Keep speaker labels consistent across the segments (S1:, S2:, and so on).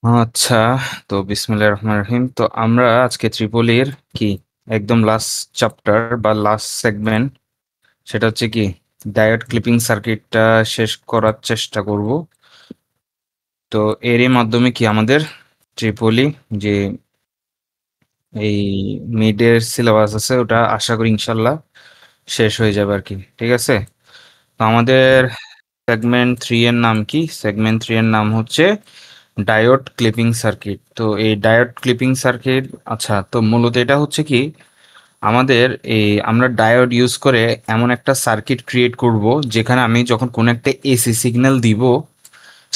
S1: আচ্ছা, তো বিসমিল্লাহির রহমানির রহিম। তো আমরা আজকে ত্রিপলির কি একদম লাস্ট চ্যাপ্টার বা লাস্ট সেগমেন্ট, সেটা হচ্ছে কি ডায়োড ক্লিপিং সার্কিটটা শেষ করার চেষ্টা করব। তো এরই মাধ্যমে কি আমাদের ত্রিপলি যে এই মিডের সিলেবাস আছে ওটা আশা করি ইনশাল্লাহ শেষ হয়ে যাবে আর কি। ঠিক আছে, তো আমাদের সেগমেন্ট থ্রি এর নাম কি? সেগমেন্ট থ্রি এর নাম হচ্ছে ডায়োড ক্লিপিং সার্কিট। তো এই ডায়োড ক্লিপিং সার্কিট, আচ্ছা, তো মূলত এটা হচ্ছে কি আমাদের এই আমরা ডায়োড ইউজ করে এমন একটা সার্কিট ক্রিয়েট করব যেখানে আমি যখন কোনো একটা এসি সিগন্যাল দিব,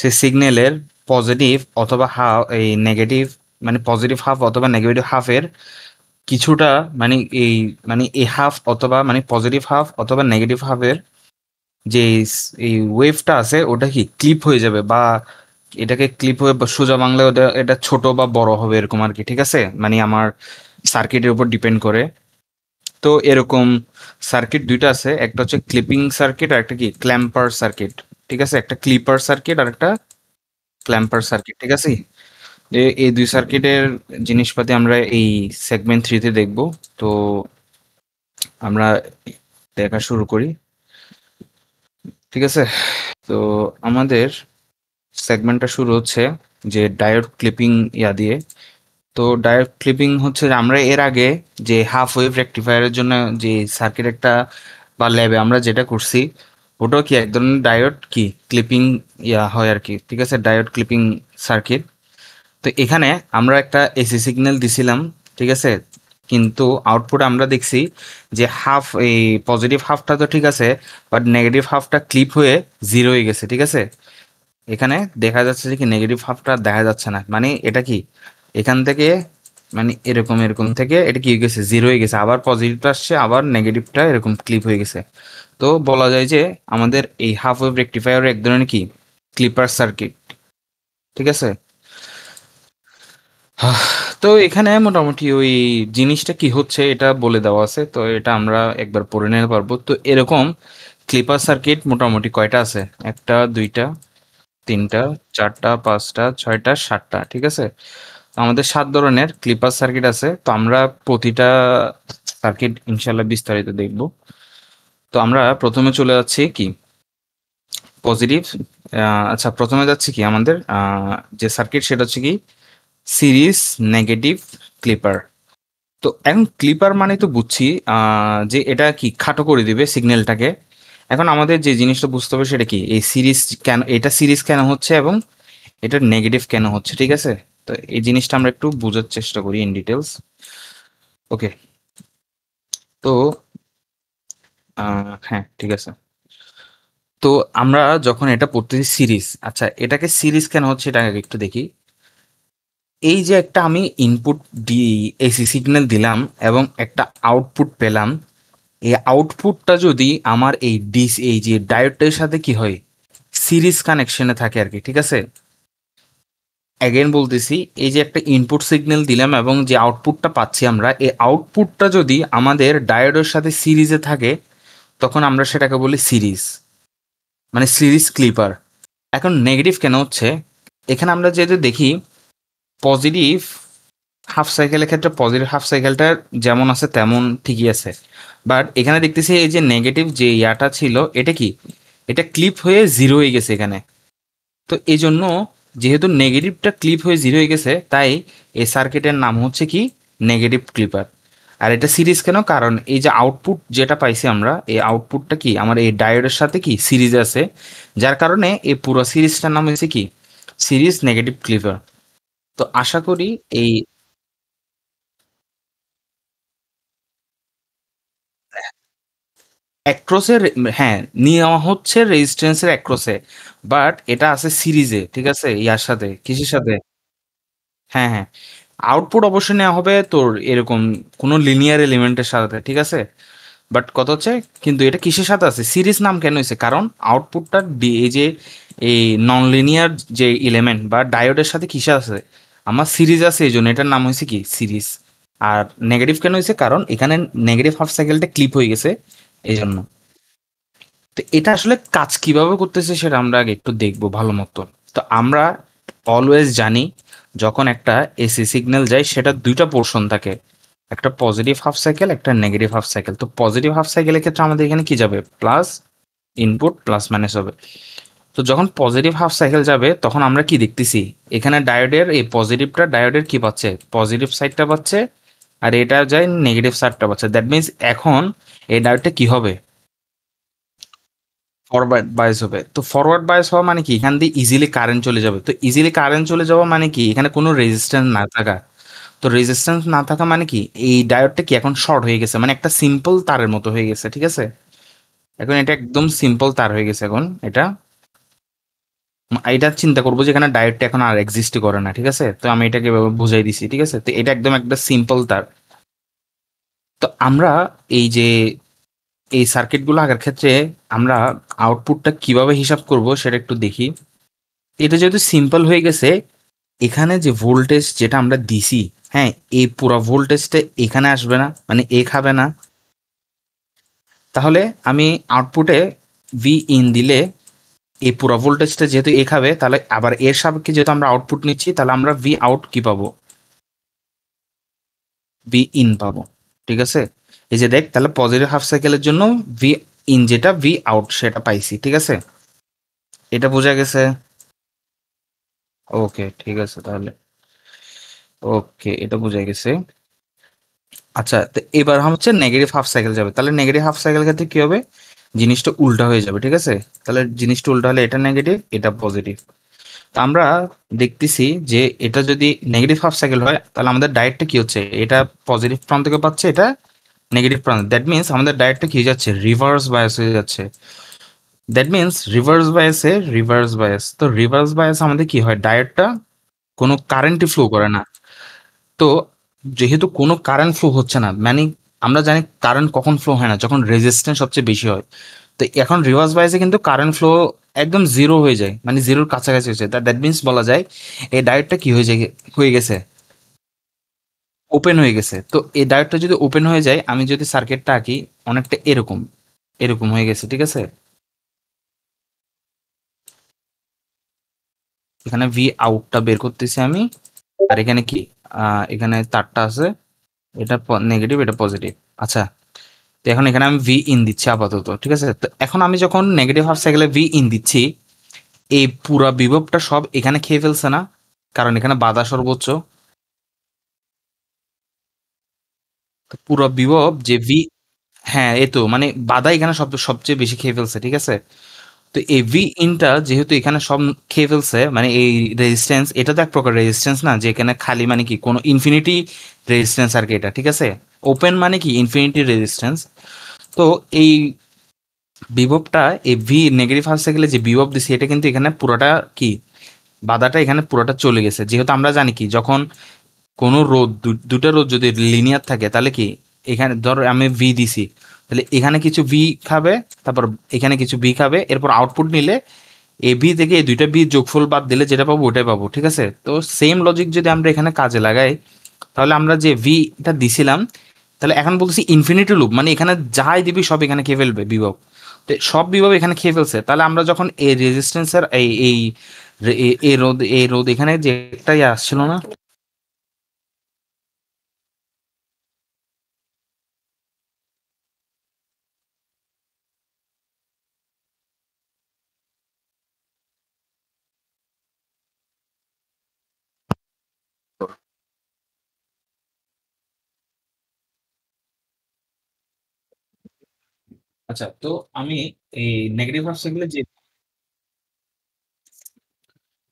S1: সেই সিগন্যালের পজিটিভ অথবা হাফ এই নেগেটিভ, মানে পজিটিভ হাফ অথবা নেগেটিভ হাফের কিছুটা, মানে এই মানে এই হাফ অথবা মানে পজিটিভ হাফ অথবা নেগেটিভ হাফের যে এই ওয়েভটা আছে ওটা কি ক্লিপ হয়ে যাবে, বা এটাকে ক্লিপ হয়ে বা সোজা বাংলায় ওটা এটা ছোট বা বড় হবে এরকম আর কি। ঠিক আছে, মানে আমার সার্কিটের উপর ডিপেন্ড করে। তো এরকম সার্কিট দুইটা আছে, একটা হচ্ছে ক্লিপিং সার্কিট আর একটা কি ক্ল্যাম্পার সার্কিট। ঠিক আছে, একটা ক্লিপার সার্কিট আর একটা ক্ল্যাম্পার সার্কিট। ঠিক আছে, এই দুই সার্কিটের জিনিসপাতি আমরা এই সেগমেন্ট থ্রিতে দেখব। তো আমরা দেখা শুরু করি। ঠিক আছে, তো আমাদের সেগমেন্টটা শুরু হচ্ছে যে ডায়োড ক্লিপিং দিয়ে। তো ডায়োড ক্লিপিং হচ্ছে যে আমরা এর আগে যে হাফ ওয়েভ রেকটিফায়ারের জন্য যে সার্কিট একটা বা ল্যাবে আমরা যেটা করছি, ওটাও কি এক ধরনের ডায়োড কি ক্লিপিং হয় আর কি। ঠিক আছে, ডায়োড ক্লিপিং সার্কিট। তো এখানে আমরা একটা এসি সিগন্যাল দিছিলাম। ঠিক আছে, কিন্তু আউটপুট আমরা দেখছি যে হাফ এই পজিটিভ হাফটা তো ঠিক আছে, বাট নেগেটিভ হাফটা ক্লিপ হয়ে জিরো হয়ে গেছে। ঠিক আছে, এখানে দেখা যাচ্ছে যে কি নেগেটিভ হাফটা দেখা যাচ্ছে না, মানে এটা কি এখান থেকে মানে এরকম এরকম থেকে এটা কি হয়ে গেছে, জিরো হয়ে গেছে, আবার পজিটিভটা আসছে, আবার নেগেটিভটা এরকম ক্লিপ হয়ে গেছে। তো বলা যায় যে আমাদের এই হাফ ওয়েভ রেকটিফায়ার এক ধরনের কি ক্লিপার সার্কিট। ঠিক আছে, তো এখানে মোটামুটি ওই জিনিসটা কি হচ্ছে এটা বলে দেওয়া আছে, তো এটা আমরা একবার পড়ে নিতে পারবো। তো এরকম ক্লিপার সার্কিট মোটামুটি কয়টা আছে? একটা, দুইটা, তিনটা, চারটা, পাঁচটা, ছয়টা, সাতটা। ঠিক আছে, তো আমাদের সাত ধরনের ক্লিপার সার্কিট আছে। তো আমরা প্রতিটা সার্কিট ইনশাল্লাহ বিস্তারিত দেখব। তো আমরা প্রথমে চলে যাচ্ছি কি পজিটিভ। আচ্ছা, প্রথমে যাচ্ছি কি আমাদের যে সার্কিট সেটা হচ্ছে কি সিরিজ নেগেটিভ ক্লিপার। তো এখন ক্লিপার মানে তো বুঝছি যে এটা কি খাটো করে দিবে সিগন্যালটাকে। এখন আমাদের যে জিনিসটা বুঝতে হবে সেটা কি এই সিরিজ কেন, এটা সিরিজ কেন হচ্ছে এবং এটা নেগেটিভ কেন হচ্ছে। ঠিক আছে, তো এই জিনিসটা আমরা একটু বোঝার চেষ্টা করি ইন ডিটেলস। ওকে, তো হ্যাঁ ঠিক আছে। তো আমরা যখন এটা পড়তেছি সিরিজ, আচ্ছা এটাকে সিরিজ কেন হচ্ছে এটা আগে একটু দেখি। এই যে একটা আমি ইনপুট দি এসি সিগন্যাল দিলাম এবং একটা আউটপুট পেলাম, এই আউটপুটটা যদি আমার এই ডিস এই যে ডায়োডটার সাথে কি হয় সিরিজ কানেকশনে থাকে আর কি। ঠিক আছে, অ্যাগেন বলতেছি, এই যে একটা ইনপুট সিগন্যাল দিলাম এবং যে আউটপুটটা পাচ্ছি আমরা, এই আউটপুটটা যদি আমাদের ডায়োডের সাথে সিরিজে থাকে তখন আমরা সেটাকে বলি সিরিজ, মানে সিরিজ ক্লিপার। এখন নেগেটিভ কেন হচ্ছে, এখানে আমরা যেহেতু দেখি পজিটিভ হাফ সাইকেলের ক্ষেত্রে পজিটিভ হাফ সাইকেলটা যেমন আছে তেমন ঠিকই আছে, বাট এখানে দেখতেছি এই যে নেগেটিভ যে ইয়াটা ছিল এটা কি এটা ক্লিপ হয়ে জিরো হয়ে গেছে এখানে। তো এই জন্য যেহেতু নেগেটিভটা ক্লিপ হয়ে জিরো হয়ে গেছে, তাই এই সার্কিটের নাম হচ্ছে কি নেগেটিভ ক্লিপার। আর এটা সিরিজ কেন, কারণ এই যে আউটপুট যেটা পাইছি আমরা, এই আউটপুটটা কি আমার এই ডায়োডের সাথে কি সিরিজ আছে, যার কারণে এই পুরো সিরিজটার নাম হয়েছে কি সিরিজ নেগেটিভ ক্লিপার। তো আশা করি এই অ্যাক্রোসের, হ্যাঁ নেওয়া হচ্ছে রেজিস্ট্যান্সের অ্যাক্রোসে, বাট এটা আছে সিরিজে। ঠিক আছে, ইয়ার সাথে কিসের সাথে, হ্যাঁ হ্যাঁ, আউটপুট অবশ্যই নেওয়া হবে তোর এরকম কোনো লিনিয়ার এলিমেন্টের সাথে। ঠিক আছে, বাট কত হচ্ছে কিন্তু এটা কিসের সাথে আছে, সিরিজ নাম কেন হয়েছে, কারণ আউটপুটটা এই যে এই নন লিনিয়ার যে এলিমেন্ট বা ডায়োডের সাথে কিসে আছে আমার সিরিজ আছে, এই জন্য এটার নাম হয়েছে কি সিরিজ। আর নেগেটিভ কেন হয়েছে, কারণ এখানে নেগেটিভ হাফ সাইকেলটা ক্লিপ হয়ে গেছে এই জন্য। তো এটা আসলে কাজ কিভাবে করতেছে সেটা আমরা আগে একটু দেখবো ভালো মতো। তো আমরা অলওয়েজ জানি যখন একটা এসি সিগন্যাল যায় সেটা দুইটা পোর্শন থাকে, একটা পজিটিভ হাফ সাইকেল, একটা নেগেটিভ হাফ সাইকেল। তো পজিটিভ হাফ সাইকেলের ক্ষেত্রে আমাদের এখানে কি যাবে, প্লাস ইনপুট প্লাস মাইনাস হবে। তো যখন পজিটিভ হাফ সাইকেল যাবে তখন আমরা কি দেখতেছি, এখানে ডায়োডের এই পজিটিভটা ডায়োডের কি পাচ্ছে, পজিটিভ সাইডটা পাচ্ছে, আর এটা যায় নেগেটিভ সাইডটা পাচ্ছে। দ্যাট মিনস এখন এই ডায়োডটা কি হবে, ফরওয়ার্ড বায়াস হবে। তো ফরওয়ার্ড বায়াস হওয়া মানে কি, এখান দিয়ে ইজিলি কারেন্ট চলে যাবে। তো ইজিলি কারেন্ট চলে যাওয়া মানে কি, এখানে কোনো রেজিস্ট্যান্স না থাকা। তো রেজিস্ট্যান্স না থাকা মানে কি, এই ডায়োডটা কি এখন শর্ট হয়ে গেছে, মানে একটা সিম্পল তারের মতো হয়ে গেছে, ঠিক আছে। এখন এটা একদম সিম্পল তার হয়ে গেছে এখন এটা। এটা চিন্তা করবো যে এখানে ডায়োডটা এখন আর এক্সিস্ট করে না, ঠিক আছে। তো আমি এটাকে এভাবে বুঝাই দিছি, ঠিক আছে। তো এটা একদম একটা সিম্পল তার। তো আমরা এই যে এই সার্কিটগুলো আঁকার ক্ষেত্রে আমরা আউটপুটটা কিভাবে হিসাব করব সেটা একটু দেখি। এটা যেহেতু সিম্পল হয়ে গেছে, এখানে যে ভোল্টেজ যেটা আমরা দিছি, হ্যাঁ, এই পুরো ভোল্টেজটা এখানে আসবে না, মানে এ খাবে না। তাহলে আমি আউটপুটে ভি ইন দিলে এই পুরো ভোল্টেজটা যেহেতু এ খাবে, তাহলে আবার এর সাপেক্ষে যেহেতু আমরা আউটপুট নিচ্ছি, তাহলে আমরা ভি আউট কি পাবো, ভি ইন পাবো, ঠিক আছে। এই যে দেখ, তাহলে পজিটিভ হাফ সাইকেলের জন্য ভি ইন যেটা ভি আউট সেটা পাইছি, ঠিক আছে। এটা বোঝা গেছে। ওকে, ঠিক আছে তাহলে। ওকে, এটা বোঝা গেছে। আচ্ছা, তো এবার হচ্ছে নেগেটিভ হাফ সাইকেল যাবে, তাহলে নেগেটিভ হাফ সাইকেল ক্ষেত্রে কি হবে, জিনিসটা উল্টা হয়ে যাবে, ঠিক আছে। তাহলে জিনিসটা উল্টা হলে এটা নেগেটিভ এটা পজিটিভ। তো আমরা দেখতেছি যে এটা যদি নেগেটিভ হাফ সাইকেল হয় তাহলে আমাদের ডায়েটটা কি হচ্ছে, এটা পজিটিভ প্রান্ত থেকে পাচ্ছে, এটা নেগেটিভ প্রান্ত। দ্যাট মিনস আমাদের ডায়েটটা কি হয়ে যাচ্ছে, রিভার্স বায়াস হয়ে যাচ্ছে। দ্যাট মিনস রিভার্স বায়াসে রিভার্স বায়াস, তো রিভার্স বায়াস আমাদের কি হয়, ডায়েটটা কোনো কারেন্টই ফ্লো করে না। তো যেহেতু কোনো কারেন্ট ফ্লো হচ্ছে না, মানে আমরা জানি কারেন্ট কখন ফ্লো হয় না, যখন রেজিস্ট্যান্স সবচেয়ে বেশি হয়। তো এখন রিভার্স বাইসে কিন্তু কারেন্ট ফ্লো একদম জিরো হয়ে যায়, মানে জিরোর কাছাকাছি হচ্ছে। দ্যাট মিনস বলা যায় এই ডায়োডটা কি হয়ে যায়, হয়ে গেছে, ওপেন হয়ে গেছে। তো এই ডায়োডটা যদি ওপেন হয়ে যায়, আমি যদি সার্কিটটা আঁকি অনেকটা এরকম, এরকম হয়ে গেছে, ঠিক আছে। এখানে ভি আউটটা বের করতেছি আমি, আর এখানে কি, এখানে তারটা আছে, এটা নেগেটিভ এটা পজিটিভ। আচ্ছা, তো এখন এখানে আমি ভি ইন দিচ্ছি আপাতত, ঠিক আছে। তো এখন আমি যখন নেগেটিভ হাফ সাইকেলে ভি ইন দিচ্ছি, এই পুরা বিভবটা সব এখানে খেয়ে ফেলছে না, কারণ এখানে বাধা সর্বোচ্চ। তো পুরো বিভব যে ভি, হ্যাঁ এই তো মানে বাধা এখানে সব সবচেয়ে বেশি খেয়ে ফেলছে, ঠিক আছে। তো এই ভি ইনটা যেহেতু এখানে সব খেয়ে ফেলছে, মানে এই রেজিস্ট্যান্স, এটা তো এক প্রকার রেজিস্ট্যান্স না, যে এখানে খালি মানে কি কোনো ইনফিনিটি রেজিস্ট্যান্স আর কি এটা, ঠিক আছে। ওপেন মানে কি ইনফিনিটি রেজিস্ট্যান্স। তো এই বিভবটা, এই ভি নেগেটিভ হাফ সাইকেলে যে বিভব দিছি এটা কিন্তু এখানে পুরোটা কি, বাধাটা এখানে পুরোটা চলে গেছে। যেহেতু আমরা জানি কি, যখন কোনো রোধ দুটো রোধ যদি লিনিয়ার থাকে তাহলে কি, এখানে ধর আমি ভি দিছি, তাহলে এখানে কিছু ভি খাবে, তারপর এখানে কিছু ভি খাবে, এরপর আউটপুট নিলে এ ভি থেকে এই দুইটা ভি যোগফল বাদ দিলে যেটা পাবো ওটাই পাবো, ঠিক আছে। তো সেম লজিক যদি আমরা এখানে কাজে লাগাই, তাহলে আমরা যে ভি এটা দিছিলাম, তাহলে এখন বলতেছি ইনফিনিটি লুপ, মানে এখানে যাই দিবি সব এখানে খেয়ে ফেলবে বিভব। তো সব বিভব এখানে খেয়ে ফেলছে, তাহলে আমরা যখন এই রেজিস্ট্যান্সের এই রোধ এখানে যে একটা আসছিল না। আচ্ছা, তো আমি এই নেগেটিভ হাফ সাইকেলে যে,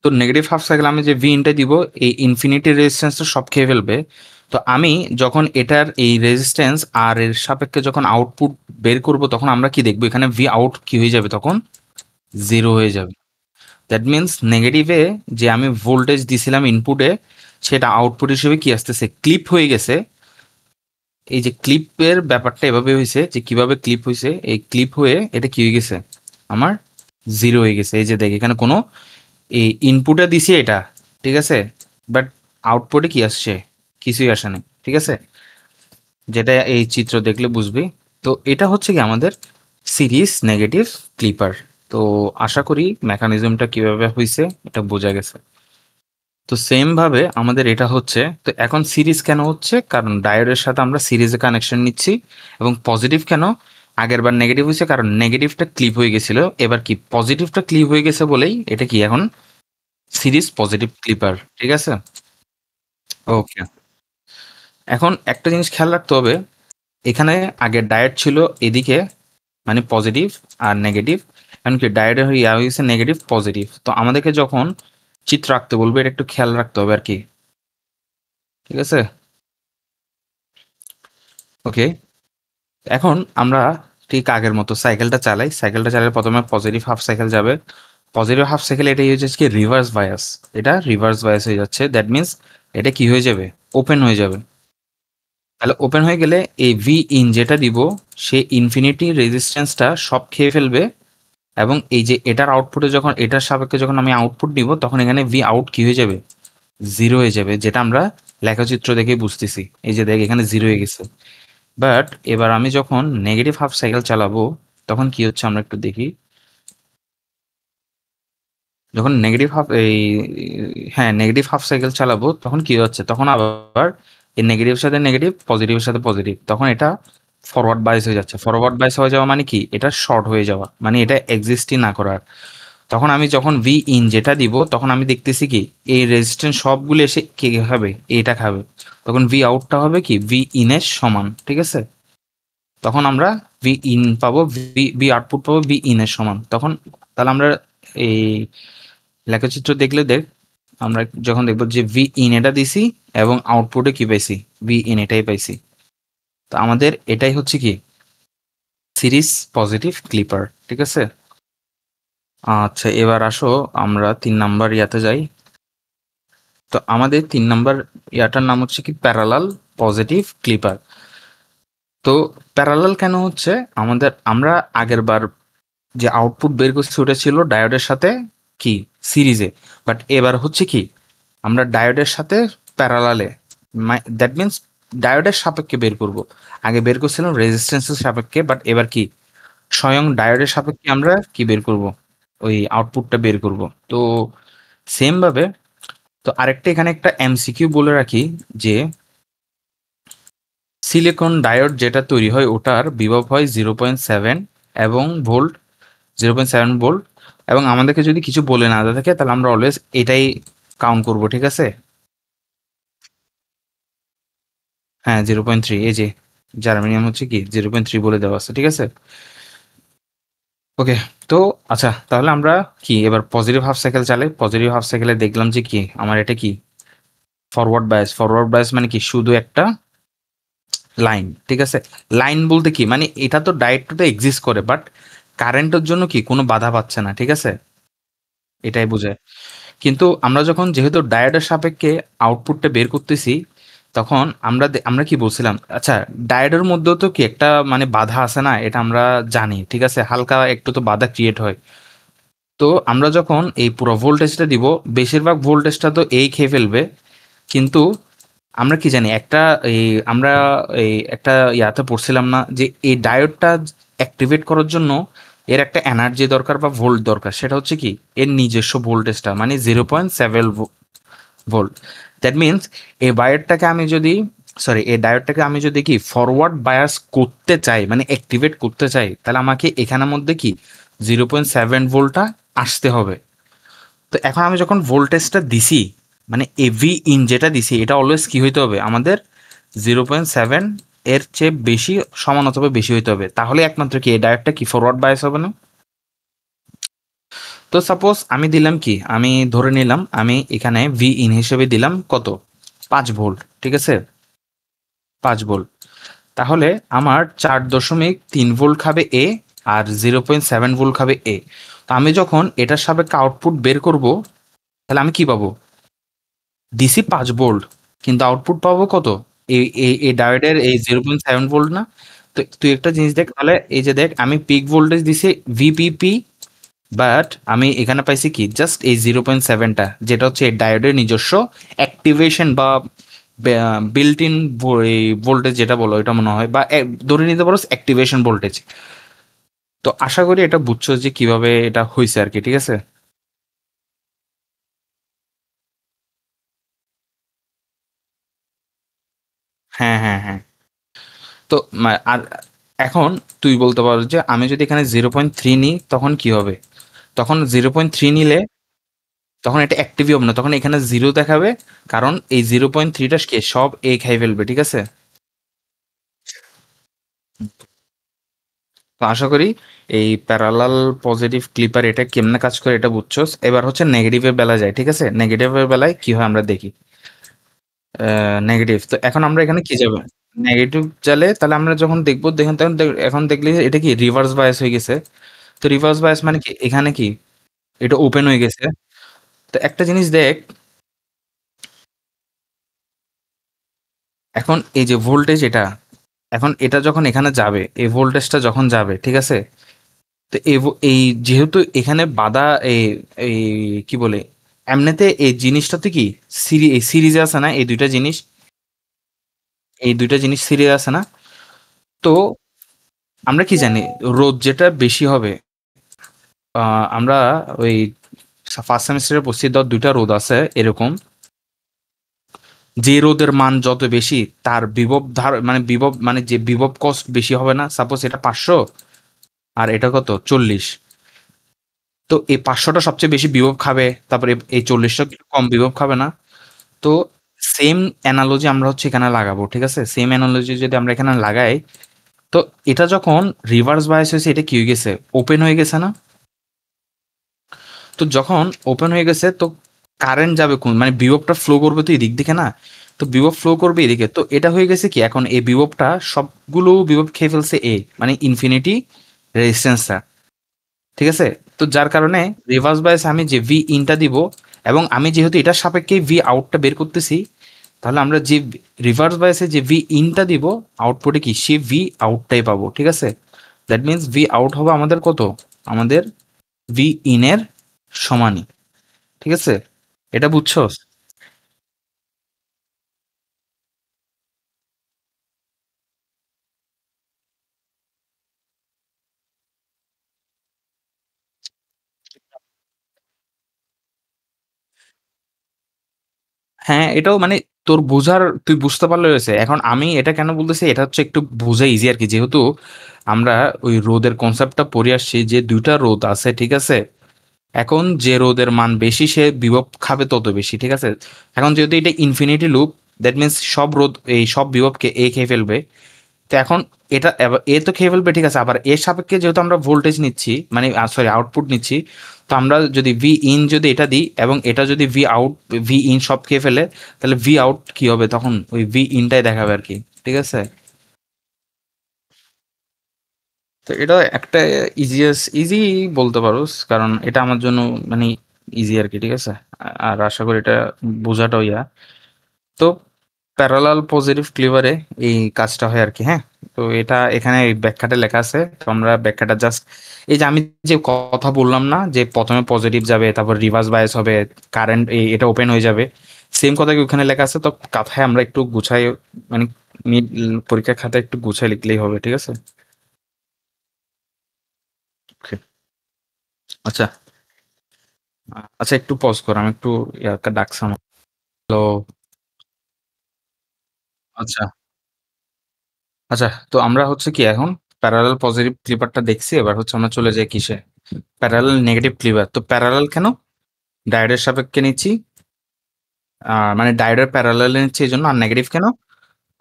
S1: তো নেগেটিভ হাফ সাইকেল আমি যে ভি ইনটা দিব, এই ইনফিনিটি রেজিস্ট্যান্সটা সব খেয়ে ফেলবে। তো আমি যখন এটার এই রেজিস্ট্যান্স আর এর সাপেক্ষে যখন আউটপুট বের করব, তখন আমরা কি দেখবো, এখানে ভি আউট কি হয়ে যাবে, তখন জিরো হয়ে যাবে। দ্যাট মিনস নেগেটিভে যে আমি ভোল্টেজ দিছিলাম ইনপুটে, সেটা আউটপুট হিসেবে কি আসতেছে, ক্লিপ হয়ে গেছে। এই যে ক্লিপের ব্যাপারটা এভাবে হয়েছে, যে কিভাবে ক্লিপ হয়েছে, এই ক্লিপ হয়ে এটা কি হয়ে গেছে, আমার জিরো হয়ে গেছে। এই যে দেখ, এখানে কোনো এই ইনপুটে দিছি এটা, ঠিক আছে, বাট আউটপুটে কি আসছে, কিছুই আসে না, ঠিক আছে। যেটা এই চিত্র দেখলে বুঝবি। তো এটা হচ্ছে কি আমাদের সিরিজ নেগেটিভ ক্লিপার। তো আশা করি মেকানিজমটা কিভাবে হয়েছে এটা বোঝা গেছে। তো সেম ভাবে আমাদের এটা হচ্ছে, তো এখন সিরিজ কেন হচ্ছে, কারণ ডায়োডের সাথে আমরা সিরিজে কানেকশন নিচ্ছি। এবং পজিটিভ কেন, আগের বার নেগেটিভ হয়েছে কারণ নেগেটিভটা ক্লিপ হয়ে গেছিল, এবার কি পজিটিভটা ক্লিপ হয়ে গেছে বলেই এটা কি এখন সিরিজ পজিটিভ ক্লিপার, ঠিক আছে। ওকে, এখন একটা জিনিস খেয়াল রাখতে হবে, এখানে আগে ডায়োড ছিল এদিকে, মানে পজিটিভ আর নেগেটিভ, এমনকি ডায়োডের ইয়া হয়েছে নেগেটিভ পজিটিভ। তো আমাদেরকে যখন চিত্র আঁকতে বলবে এটা একটু খেয়াল রাখতে হবে আর কি, ঠিক আছে। ওকে, এখন আমরা ঠিক আগের মতো সাইকেলটা চালাই, সাইকেলটা চালালে প্রথমে পজিটিভ হাফ সাইকেল যাবে, পজিটিভ হাফ সাইকেল এটা হচ্ছে কি রিভার্স বায়াস, এটা রিভার্স বায়াস হয়ে যাচ্ছে, দ্যাট মিনস এটা কি হয়ে যাবে, ওপেন হয়ে যাবে। তাহলে ওপেন হয়ে গেলে এই ভি ইন যেটা দিব, সে ইনফিনিটি রেজিস্ট্যান্সটা সব খেয়ে ফেলবে, এবং এই যে এটার আউটপুটে যখন এটার সাপেক্ষে যখন আমি আউটপুট নিব তখন এখানে ভি আউট কি হয়ে যাবে, জিরো হয়ে যাবে, যেটা আমরা লেখচিত্র দেখে বুঝতেছি, এই যে দেখ এখানে জিরো হয়ে গেছে। বাট এবার আমি যখন নেগেটিভ হাফ সাইকেল চালাবো তখন কি হচ্ছে আমরা একটু দেখি। যখন নেগেটিভ হাফ এই, হ্যাঁ নেগেটিভ হাফ সাইকেল চালাবো তখন কি হচ্ছে, তখন আবার এই নেগেটিভের সাথে নেগেটিভ পজিটিভের সাথে পজিটিভ, তখন এটা ফরওয়ার্ড বাইস হয়ে যাচ্ছে। ফরওয়ার্ড বাইস হয়ে যাওয়া মানে কি, এটা শর্ট হয়ে যাওয়া, মানে এটা এক্সিস্টই না করার। তখন আমি যখন ভি ইন যেটা দিব তখন আমি দেখতেছি কি এই রেজিস্ট্যান্স সবগুলো এসে কে খাবে, এটা খাবে। তখন ভি আউটটা হবে কি ভি ইনের সমান, ঠিক আছে। তখন আমরা ভি ইন পাবো, ভি ভি আউটপুট পাবো ভি ইন এর সমান তখন। তাহলে আমরা এই লেখচিত্র দেখলে দেখ, আমরা যখন দেখবো যে ভি ইন এটা দিছি এবং আউটপুটে কি পাইছি, ভি ইন এটাই পাইছি। তো আমাদের এটাই হচ্ছে কি সিরিজ পজিটিভ ক্লিপার, ঠিক আছে। আচ্ছা এবার আসো আমরা 3 নাম্বার ইয়াতে যাই। তো আমাদের 3 নাম্বার ইয়াটার নাম হচ্ছে কি প্যারালাল পজিটিভ ক্লিপার। তো প্যারালাল কেন হচ্ছে, আমাদের আমরা আগের বার যে আউটপুট বের করছি ওটা ছিল ডায়োডের সাথে কি সিরিজে, বাট এবার হচ্ছে কি আমরা ডায়োডের সাথে প্যারালালে, দ্যাট মিনস ডায়োডের সাপেক্ষে বের করব। আগে বের করছিলাম রেজিস্ট্যান্সের সাপেক্ষে, বাট এবার কি স্বয়ং ডায়োডের সাপেক্ষে আমরা কি বের করব, ওই আউটপুটটা বের করব। তো সেম ভাবে, তো আরেকটা এখানে একটা এমসিকিউ বলে রাখি, যে সিলিকন ডায়োড যেটা তৈরি হয় ওটার বিভব হয় 0.7 এবং ভোল্ট, 0.7 ভোল্ট। এবং আমাদেরকে যদি কিছু বলে না থাকে তাহলে আমরা অলওয়েজ এটাই কাউন্ট করব, ঠিক আছে। হ্যাঁ 0.3, এই যে জার্মানিয়াম হচ্ছে কি 0.3 বলে দেওয়া আছে, ঠিক আছে। ওকে, তো আচ্ছা তাহলে আমরা কি এবার পজিটিভ হাফ সাইকেল চালাই, পজিটিভ হাফ সাইকেলে দেখলাম যে কি আমার এটা কি ফরওয়ার্ড বায়াস, ফরওয়ার্ড বায়াস মানে কি শুধু একটা লাইন, ঠিক আছে। লাইন বলতে কি মানে এটা তো ডাইরেক্ট এক্সিস্ট করে, বাট কারেন্টের জন্য কি কোনো বাধা পাচ্ছে না, ঠিক আছে, এটাই বোঝায়। কিন্তু আমরা যখন যেহেতু ডায়োডের সাপেক্ষে আউটপুটটা বের করতেছি, তখন আমরা কি বলছিলাম, আচ্ছা ডায়োডের মধ্যেও তো কি একটা মানে বাধা আছে না, এটা আমরা জানি, ঠিক আছে, হালকা একটু তো বাধা ক্রিয়েট হয়। তো আমরা যখন এই পুরো ভোল্টেজটা দিব, বেশিরভাগ ভোল্টেজটা তো এই খেয়ে ফেলবে। কিন্তু আমরা কি জানি একটা এই আমরা এই একটা ইয়াতে পড়ছিলাম না যে এই ডায়োডটা অ্যাক্টিভেট করার জন্য এর একটা এনার্জি দরকার বা ভোল্ট দরকার, সেটা হচ্ছে কি এর নিজস্ব ভোল্টেজটা মানে 0.7 ভোল্ট। দ্যাট মিনস এই বায়ারটাকে আমি যদি, সরি এই ডায়োডটাকে আমি যদি কি ফরওয়ার্ড বায়াস করতে চাই মানে অ্যাক্টিভেট করতে চাই, তাহলে আমাকে এখানের মধ্যে কি 0.7 ভোল্টটা আসতে হবে। তো এখন আমি যখন ভোল্টেজটা দিছি মানে এভি ইন যেটা দিছি এটা অলওয়েজ কি হইতে হবে আমাদের 0.7 এর চেয়ে বেশি, সমান অথবা বেশি হইতে হবে, তাহলে একমাত্র কি এই ডায়োডটা কি ফরওয়ার্ড বায়াস হবে না। তো সাপোজ আমি দিলাম কি, আমি ধরে নিলাম আমি এখানে ভি ইন হিসেবে দিলাম কত, 5 ভোল্ট, ঠিক আছে, 5 ভোল্ট। তাহলে আমার 4.3 ভোল্ট খাবে এ, আর 0.7 ভোল্ট খাবে এ। তো আমি যখন এটার সাপেক্ষে আউটপুট বের করব তাহলে আমি কি পাবো, ডিসি 5 ভোল্ট, কিন্তু আউটপুট পাবো কত, এই এই এই ডায়োডের এই 0.7 ভোল্ট না। তো তুই একটা জিনিস দেখ তাহলে, এই যে দেখ আমি পিক ভোল্টেজ দিছি ভিপিপি, বাট আমি এখানে পাইছি কি জাস্ট এই 0.7টা, যেটা হচ্ছে এই ডায়োডের নিজস্ব অ্যাক্টিভেশন বা বিল্ট ইন ভোল্টেজ যেটা বলো এটা মনে হয়, বা ধরে নিতে পারো অ্যাক্টিভেশন ভোল্টেজ। তো আশা করি এটা বুঝছো যে কিভাবে এটা হয়েছে আর কি, ঠিক আছে। হ্যাঁ, হ্যাঁ, হ্যাঁ। তো আর এখন তুই বলতে পারো যে আমি যদি এখানে 0.3 নিই তখন কি হবে? তখন 0.3 নিলে তখন এটা অ্যাক্টিভই হবে না, তখন এখানে জিরো দেখাবে। কারণ এই 0.3টা কে সব এ খাই ফেলবে, ঠিক আছে? তো আশা করি এই প্যারালাল পজিটিভ ক্লিপার এটা কেমনে কাজ করে এটা বুঝছো। এবার হচ্ছে নেগেটিভের বেলা যায়, ঠিক আছে? নেগেটিভের বেলায় কি হয় আমরা দেখি। নেগেটিভ তো এখন আমরা এখানে কি যাবে, নেগেটিভ জালে তাহলে আমরা যখন দেখবো দেখুন তখন এখন দেখলে এটা কি রিভার্স বায়াস হয়ে গেছে। তো রিভার্স বায়াস মানে কি এখানে কি এটা ওপেন হয়ে গেছে। তো একটা জিনিস দেখ, এখন এই যে ভোল্টেজ এটা, এখন এটা যখন এখানে যাবে এই ভোল্টেজটা যখন যাবে, ঠিক আছে? তো এই যেহেতু এখানে বাধা এই এই কি বলে এমনিতে এই জিনিসটাতে কি এই সিরিজে আছে না, এই দুইটা জিনিস, এই দুইটা জিনিস সিরিজে আছে না। তো আমরা কি জানি রোধ যেটা বেশি হবে, আমরা ওই ফার্স্ট সেমিস্টারে পড়ছি ধর দুইটা রোধ আছে এরকম, যে রোধের মান যত বেশি তার বিভব ধার মানে বিভব মানে যে বিভব কস্ট বেশি হবে না, সাপোজ এটা 500 আর এটা কত 40। তো এই 500টা সবচেয়ে বেশি বিভব খাবে, তারপরে এই 40টা কম বিভব খাবে না। তো সেম অ্যানালজি আমরা হচ্ছে এখানে লাগাবো, ঠিক আছে? সেম অ্যানালজি যদি আমরা এখানে লাগাই, তো এটা যখন রিভার্স বায়াস হয়েছে এটা কি হয়ে গেছে, ওপেন হয়ে গেছে না? তো যখন ওপেন হয়ে গেছে তো কারেন্ট যাবে কোন মানে বিভবটা ফ্লো করবে তো এদিক দিকে না। তো বিভব ফ্লো করবে এদিকে, তো এটা হয়ে গেছে কি এখন এই বিভবটা সবগুলো বিভব খেয়ে ফেলছে এ মানে ইনফিনিটি রেজিস্ট্যান্সটা, ঠিক আছে? তো যার কারণে রিভার্স বায়াস আমি যে ভি ইনটা দিব, এবং আমি যেহেতু এটার সাপেক্ষে ভি আউটটা বের করতেছি, তাহলে আমরা যে রিভার্স বায়াসে যে ভি ইনটা দিব আউটপুটে কি সে ভি আউটটাই পাবো, ঠিক আছে? দ্যাট মিনস ভি আউট হবে আমাদের কত, আমাদের ভি ইনের সমানই, ঠিক আছে? এটা বুঝছো? হ্যাঁ, এটাও মানে তোর বোঝার তুই বুঝতে পারলে হয়েছে। এখন আমি এটা কেন বলতেছি, এটা হচ্ছে একটু বোঝা ইজি আর কি, যেহেতু আমরা ওই রোদের কনসেপ্টটা পড়ে আসছি যে দুইটা রোদ আছে, ঠিক আছে? এখন যে রোদের মান বেশি সে বিভব খাবে তত বেশি, ঠিক আছে? এখন যেহেতু এটা ইনফিনিটি লুপ, দ্যাট মিনস সব রোদ এই সব বিভবকে এ খেয়ে ফেলবে। তো এখন এটা এ তো খেয়ে ফেলবে, ঠিক আছে? আবার এর সাপেক্ষে যেহেতু আমরা ভোল্টেজ নিচ্ছি মানে সরি আউটপুট নিচ্ছি, তো আমরা যদি ভি ইন যদি এটা দিই এবং এটা যদি ভি আউট ভি ইন সব খেয়ে ফেলে, তাহলে ভি আউট কি হবে তখন ওই ভি ইনটাই দেখাবে আর কি, ঠিক আছে? তো এটা একটা ইজি বলতে পারোস, কারণ এটা আমার জন্য মানে ইজি আর কি, ঠিক আছে? আর আশা করি এটা বোঝাটাও ইয়া। তো প্যারালাল পজিটিভ ক্লিভারে এই কাজটা হয় আর কি, হ্যাঁ। তো এটা এখানে এই ব্যাখ্যাটা লেখা আছে, তো আমরা ব্যাখ্যাটা জাস্ট এই যে আমি যে কথা বললাম না যে প্রথমে পজিটিভ যাবে তারপর রিভার্স বায়াস হবে, কারেন্ট এটা ওপেন হয়ে যাবে, সেম কথা কি ওখানে লেখা আছে। তো কথায় আমরা একটু গুছাই মানে পরীক্ষার খাতায় একটু গুছাই লিখলেই হবে, ঠিক আছে? Okay. আচ্ছা, আচ্ছা একটু পজ কর, আমি একটু ইয়াকে ডাকছি আমার। হ্যালো। আচ্ছা, আচ্ছা, তো আমরা হচ্ছে কি এখন প্যারালাল পজিটিভ ক্লিপারটা দেখছি, এবার হচ্ছে আমরা চলে যাই কিসে, প্যারালাল নেগেটিভ ক্লিপার। তো প্যারালাল কেন, ডায়োডের সাপেক্ষে নিচ্ছি, মানে ডায়োডের প্যারালাল নিচ্ছি এই জন্য। আর নেগেটিভ কেন,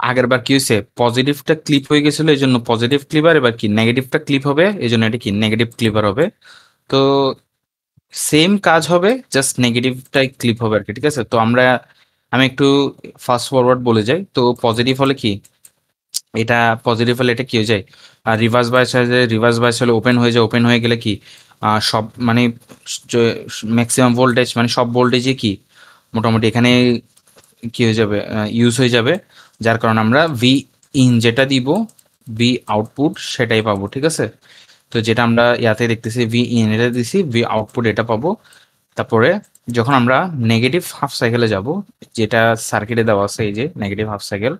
S1: আগের বার কি হয়েছে পজিটিভটা ক্লিপ হয়ে গেছিল এই জন্য পজিটিভ ক্লিপার, এবার কি নেগেটিভটা ক্লিপ হবে এই জন্য এটা কি নেগেটিভ ক্লিপার হবে। তো সেম কাজ হবে, জাস্ট নেগেটিভটাই ক্লিপ হবে আর কি, ঠিক আছে? তো আমি একটু ফাস্ট ফরওয়ার্ড বলে যাই। তো পজিটিভ হলে কি, এটা পজিটিভ হলে এটা কি হয়ে যায়, রিভার্স বায়াস হয়ে যায়, রিভার্স বায়াস হলে ওপেন হয়ে যায়, ওপেন হয়ে গেলে কি সব মানে ম্যাক্সিমাম ভোল্টেজ মানে সব ভোল্টেজে কি মোটামুটি এখানে কি হয়ে যাবে, ইউজ হয়ে যাবে। যার কারণে আমরা ভি ইন যেটা দিব ভি আউটপুট সেটাই পাবো, ঠিক আছে? তো যেটা আমরা ইয়াতে দেখতেছি ভি ইন এটা দিছি, ভি আউটপুট এটা পাবো। তারপরে যখন আমরা নেগেটিভ হাফ সাইকেলে যাব, যেটা সার্কিটে দেওয়া আছে এই যে নেগেটিভ হাফ সাইকেল,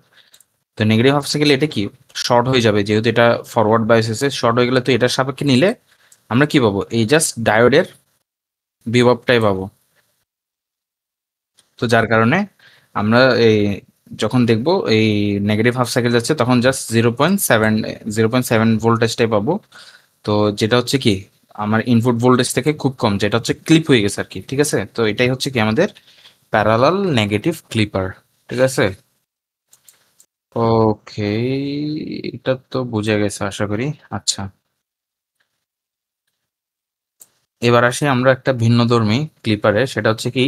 S1: তো নেগেটিভ হাফ সাইকেল এটা কি শর্ট হয়ে যাবে, যেহেতু এটা ফরওয়ার্ড বায়াস আছে, শর্ট হয়ে গেলে তো এটার সাপেক্ষে নিলে আমরা কি পাবো, এই জাস্ট ডায়োডের বিভবটাই পাবো। তো যার কারণে আমরা এই যখন দেখবো এই নেগেটিভ হাফ সাইকেল যাচ্ছে তখন জাস্ট 0.7 ভোল্টেজটাই পাবো। তো যেটা হচ্ছে কি আমার ইনপুট ভোল্টেজ থেকে খুব কম, যেটা হচ্ছে ক্লিপ হয়ে গেছে আর কি। ঠিক আছে, তো এটাই হচ্ছে কি আমাদের প্যারালাল নেগেটিভ ক্লিপার। ঠিক আছে, ওকে, এটা তো বুঝে গেছে আশা করি। আচ্ছা, এবার আসি আমরা একটা ভিন্নধর্মী ক্লিপারে। সেটা হচ্ছে কি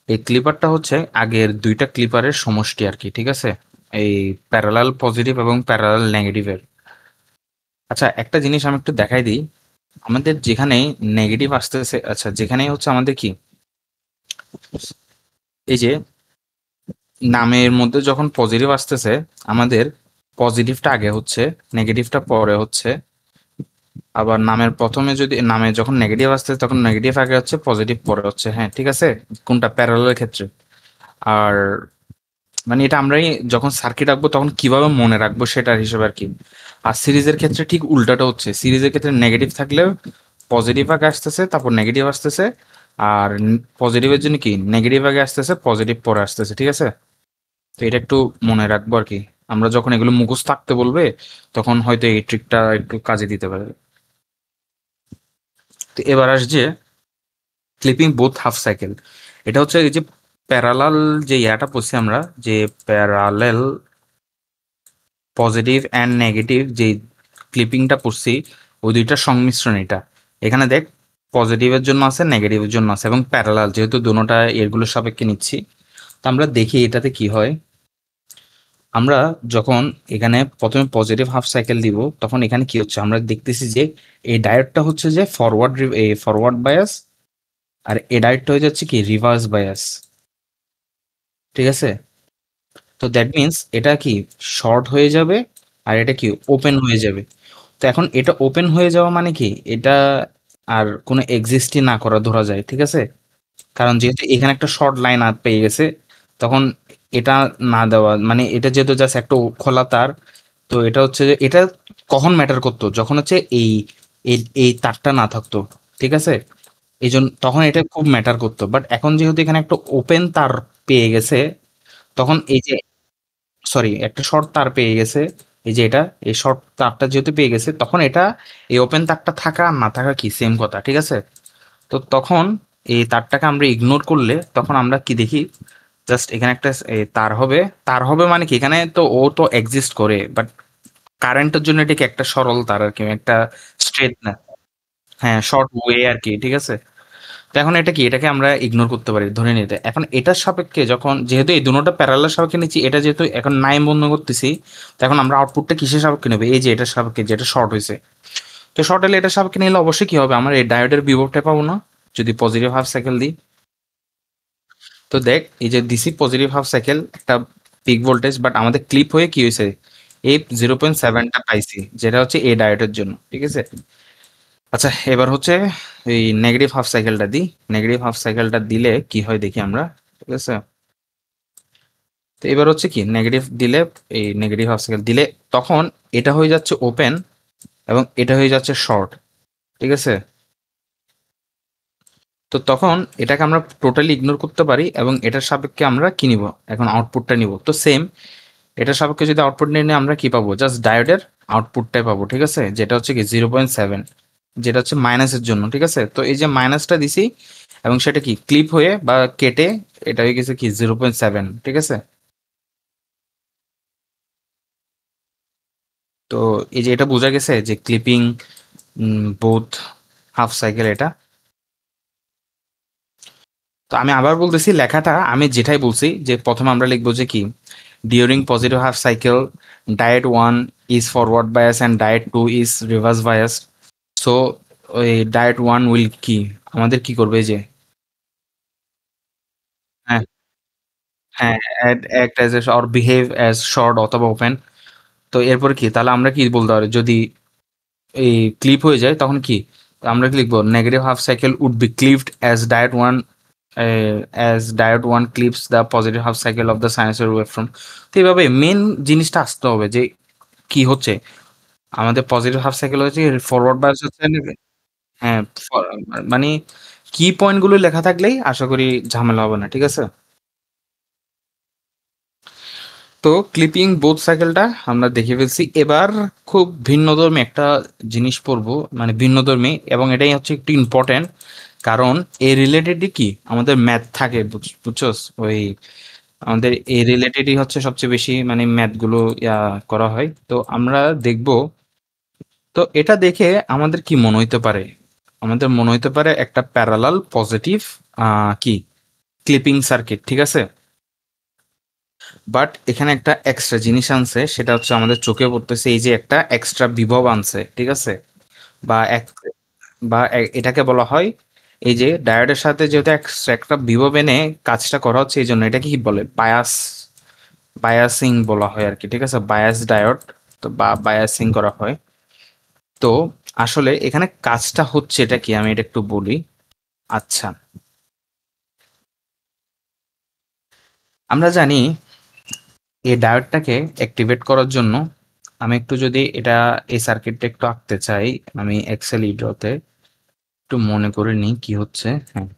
S1: এই ক্লিপারটা হচ্ছে আগের দুইটা ক্লিপারের সমষ্টি আর কি। ঠিক আছে, এই প্যারালাল পজিটিভ এবং প্যারালাল নেগেটিভের। আচ্ছা, একটা জিনিস আমি একটু দেখাই দিই। আমাদের যেখানে নেগেটিভ আসতেছে, আচ্ছা যেখানে হচ্ছে আমাদের কি এই যে নামের মধ্যে যখন পজিটিভ আসতেছে, আমাদের পজিটিভটা আগে হচ্ছে, নেগেটিভটা পরে হচ্ছে। আবার নামের প্রথমে যদি নামে যখন নেগেটিভ আসতেছে তখন নেগেটিভ আগে হচ্ছে, পজিটিভ পরে হচ্ছে। হ্যাঁ ঠিক আছে, কোনটা প্যারালালের ক্ষেত্রে। আর মানে এটা আমরাই যখন সার্কিট আঁকবো তখন কিভাবে মনে রাখবো সেটার হিসেবে আর কি। আর সিরিজের ক্ষেত্রে ঠিক উল্টাটা হচ্ছে, সিরিজের ক্ষেত্রে নেগেটিভ থাকলেও পজিটিভ আগে আসতেছে, তারপর নেগেটিভ আসতেছে। আর পজিটিভের জন্য কি নেগেটিভ আগে আসতেছে, পজিটিভ পরে আসতেছে। ঠিক আছে, তো এটা একটু মনে রাখবো আর কি। আমরা যখন এগুলো মুখস্থ থাকতে বলবে তখন হয়তো এই ট্রিকটা একটু কাজে দিতে পারে। তো এবার আসছে ক্লিপিং বোথ হাফ সাইকেল। এটা হচ্ছে এই যে প্যারালাল যে ইয়াটা পড়ছি আমরা, যে প্যারালেল পজিটিভ অ্যান্ড নেগেটিভ যে ক্লিপিংটা পড়ছি, ওই দুইটার সংমিশ্রণ এটা। এখানে দেখ, পজিটিভের জন্য আছে, নেগেটিভের জন্য আছে, এবং প্যারালাল যেহেতু দুটোটা এরগুলোর সাপেক্ষে নিচ্ছি। তো আমরা দেখি এটাতে কি হয়। আমরা যখন এখানে প্রথমে পজিটিভ হাফ সাইকেল দিব তখন এখানে কি হচ্ছে আমরা দেখতেছি যে এই ডায়োডটা হচ্ছে যে ফরওয়ার্ড বায়াস, আর এই ডায়োডটা হয়ে যাচ্ছে কি রিভার্স বায়াস। ঠিক আছে, তো দ্যাট মিন্স এটা কি শর্ট হয়ে যাবে, আর এটা কি ওপেন হয়ে যাবে। তো এখন এটা ওপেন হয়ে যাওয়া মানে কি এটা আর কোনো এক্সিস্টই না করা ধরা যায়। ঠিক আছে, কারণ যেহেতু এখানে একটা শর্ট লাইন আর পেয়ে গেছে, তখন এটা না দেওয়া মানে এটা যেহেতু জাস্ট একটা খোলা তার। তো এটা হচ্ছে যে এটা কখন ম্যাটার করতো, যখন হচ্ছে এই এই এই তারটা না থাকতো। ঠিক আছে, এই জন্য তখন এটা খুব ম্যাটার করতো। বাট এখন যেহেতু এখানে একটা ওপেন তার পেয়ে গেছে, তখন এই যে সরি একটা শর্ট তার পেয়ে গেছে, এই যে এটা এই শর্ট তারটা যেহেতু পেয়ে গেছে, তখন এটা এই ওপেন তারটা থাকা আর না থাকা কি সেম কথা। ঠিক আছে, তো তখন এই তারটাকে আমরা ইগনোর করলে তখন আমরা কি দেখি, জাস্ট এখানে একটা তার হবে। তার হবে মানে কি এখানে তো ও তো এক্সিস্ট করে, বাট কারেন্টের জন্য এটাকে একটা সরল তার আর কি, একটা স্ট্রেট না। হ্যাঁ, শর্ট ওয়ে আর কি। ঠিক আছে, তো এখন এটা কি এটাকে আমরা ইগনোর করতে পারি ধরে নিতে। এখন এটার সাপেক্ষে যখন যেহেতু এই দুটোটা প্যারালাল সাপেক্ষে নিচ্ছি, এটা যেহেতু এখন নাই বন্ধ করতেছি, তো এখন আমরা আউটপুটটা কিসের সাপেক্ষে নেবে, এই যে এটার সাপেক্ষে যেটা শর্ট হয়েছে। তো শর্ট হলে এটার সাপেক্ষে নিলে অবশ্যই কি হবে, আমার এই ডায়োডের বিভবটা পাবো না যদি পজিটিভ হাফ সাইকেল দিই। তো দেখ এই যে দিসি পজিটিভ হাফ সাইকেল একটা পিক ভোল্টেজ, বাট আমাদের ক্লিপ হয়ে কি হয়েছে এই 0.7টা পাইছি, যেটা হচ্ছে এই ডায়োডের জন্য। ঠিক আছে, আচ্ছা এবার হচ্ছে এই নেগেটিভ হাফ সাইকেলটা দিই। নেগেটিভ হাফ সাইকেলটা দিলে কি হয় দেখি আমরা। ঠিক আছে, তো এবার হচ্ছে কি নেগেটিভ দিলে, এই নেগেটিভ হাফ সাইকেল দিলে তখন এটা হয়ে যাচ্ছে ওপেন এবং এটা হয়ে যাচ্ছে শর্ট। ঠিক আছে, তো তখন এটাকে আমরা টোটালি ইগনোর করতে পারি এবং এটার সাপেক্ষে আমরা কি নিব, এখন আউটপুটটা নিব। তো সেম এটার সাপেক্ষে যদি আউটপুট নিয়ে নিই আমরা কি পাবো, জাস্ট ডায়োডের আউটপুটটাই পাবো। ঠিক আছে, যেটা হচ্ছে কি 0.7, যেটা হচ্ছে মাইনাসের জন্য। ঠিক আছে, তো এই যে মাইনাসটা দিছি এবং সেটা কি ক্লিপ হয়ে বা কেটে এটা হয়ে গেছে কি 0.7। ঠিক আছে, তো এই যে এটা বোঝা গেছে যে ক্লিপিং বোথ হাফ সাইকেল এটা। তো আমি আবার বলতেছি লেখাটা আমি যেটাই বলছি, যে প্রথমে আমরা লিখবো যে কি during positive half cycle diode one is forward bias and diode two is reverse bias. So ওই ডায়েট ওয়ান উইল কি আমাদের কি করবে, এই যে হ্যাঁ হ্যাঁ act as or behave as short অথবা ওপেন। তো এরপর কি তাহলে আমরা কি বলতে পারি, যদি এই ক্লিপ হয়ে যায় তখন কি আমরা কি লিখবো, negative half cycle would be clipped as diode one clips the positive half cycle of the sinusoid waveform. তো এইভাবে মেন জিনিসটা আসতে হবে যে কি হচ্ছে আমাদের পজিটিভ হাফ সাইকেল হচ্ছে ফরওয়ার্ড বায়াস হচ্ছে হ্যাঁ মানে কি পয়েন্ট গুলো লেখা থাকলেই আশা করি ঝামেলা হবে না। ঠিক আছে, তো ক্লিপিং বোথ সাইকেলটা আমরা দেখে ফেলছি। এবার খুব ভিন্নধর্মী একটা জিনিস পড়বো, মানে ভিন্নধর্মী, এবং এটাই হচ্ছে একটু ইম্পর্টেন্ট, কারণ এই রিলেটেডই কি আমাদের ম্যাথ থাকে, বুঝছস? ওই আমাদের এই রিলেটেডই হচ্ছে সবচেয়ে বেশি, মানে ম্যাথ গুলো করা হয়। তো আমরা দেখব। তো এটা দেখে আমাদের কি মনে হইতে পারে? আমাদের মনে হইতে পারে একটা প্যারালাল পজিটিভ কি ক্লিপিং সার্কিট, ঠিক আছে। বাট এখানে একটা এক্সট্রা জিনিস আনছে, সেটা হচ্ছে আমাদের চোখে পড়তেছে, এই যে একটা এক্সট্রা বিভব আনছে, ঠিক আছে। বা এটাকে বলা হয়, এই যে ডায়োডের সাথে যেহেতু extra একটা বিভব এনে কাজটা করা হচ্ছে, এই জন্য এটাকে কি বলে, বায়াসিং বলা হয় আর কি, ঠিক আছে, বায়াস ডায়োড। তো বা বায়াসিং করা হয়। তো আসলে এখানে কাজটা হচ্ছে এটা কি, আমি এটা একটু বলি। আচ্ছা, আমরা জানি এই ডায়োডটাকে অ্যাক্টিভেট করার জন্য, আমি একটু যদি এটা এই সার্কিটটা একটু আঁকতে চাই, আমি এক্সেল ইড্রোতে একটু মনে করে নিই কি হচ্ছে। হ্যাঁ,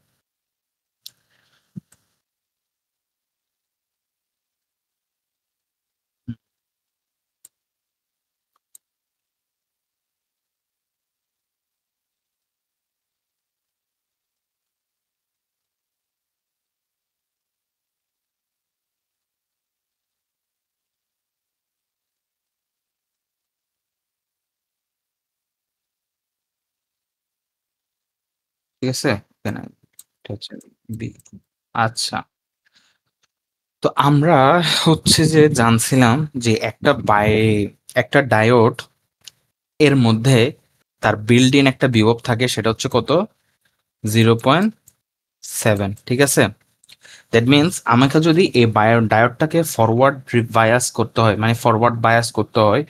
S1: ঠিক আছে, এখানে এটা হচ্ছে বি। আচ্ছা, তো আমরা হচ্ছে যে জানছিলাম যে একটা ডায়োড এর মধ্যে তার বিল্ড ইন একটা বিভব থাকে, সেটা হচ্ছে কত, 0.7, ঠিক আছে। দ্যাট মিনস আমাকে যদি এই ডায়োডটাকে ফরওয়ার্ড বায়াস করতে হয়, মানে ফরওয়ার্ড বায়াস করতে হয়,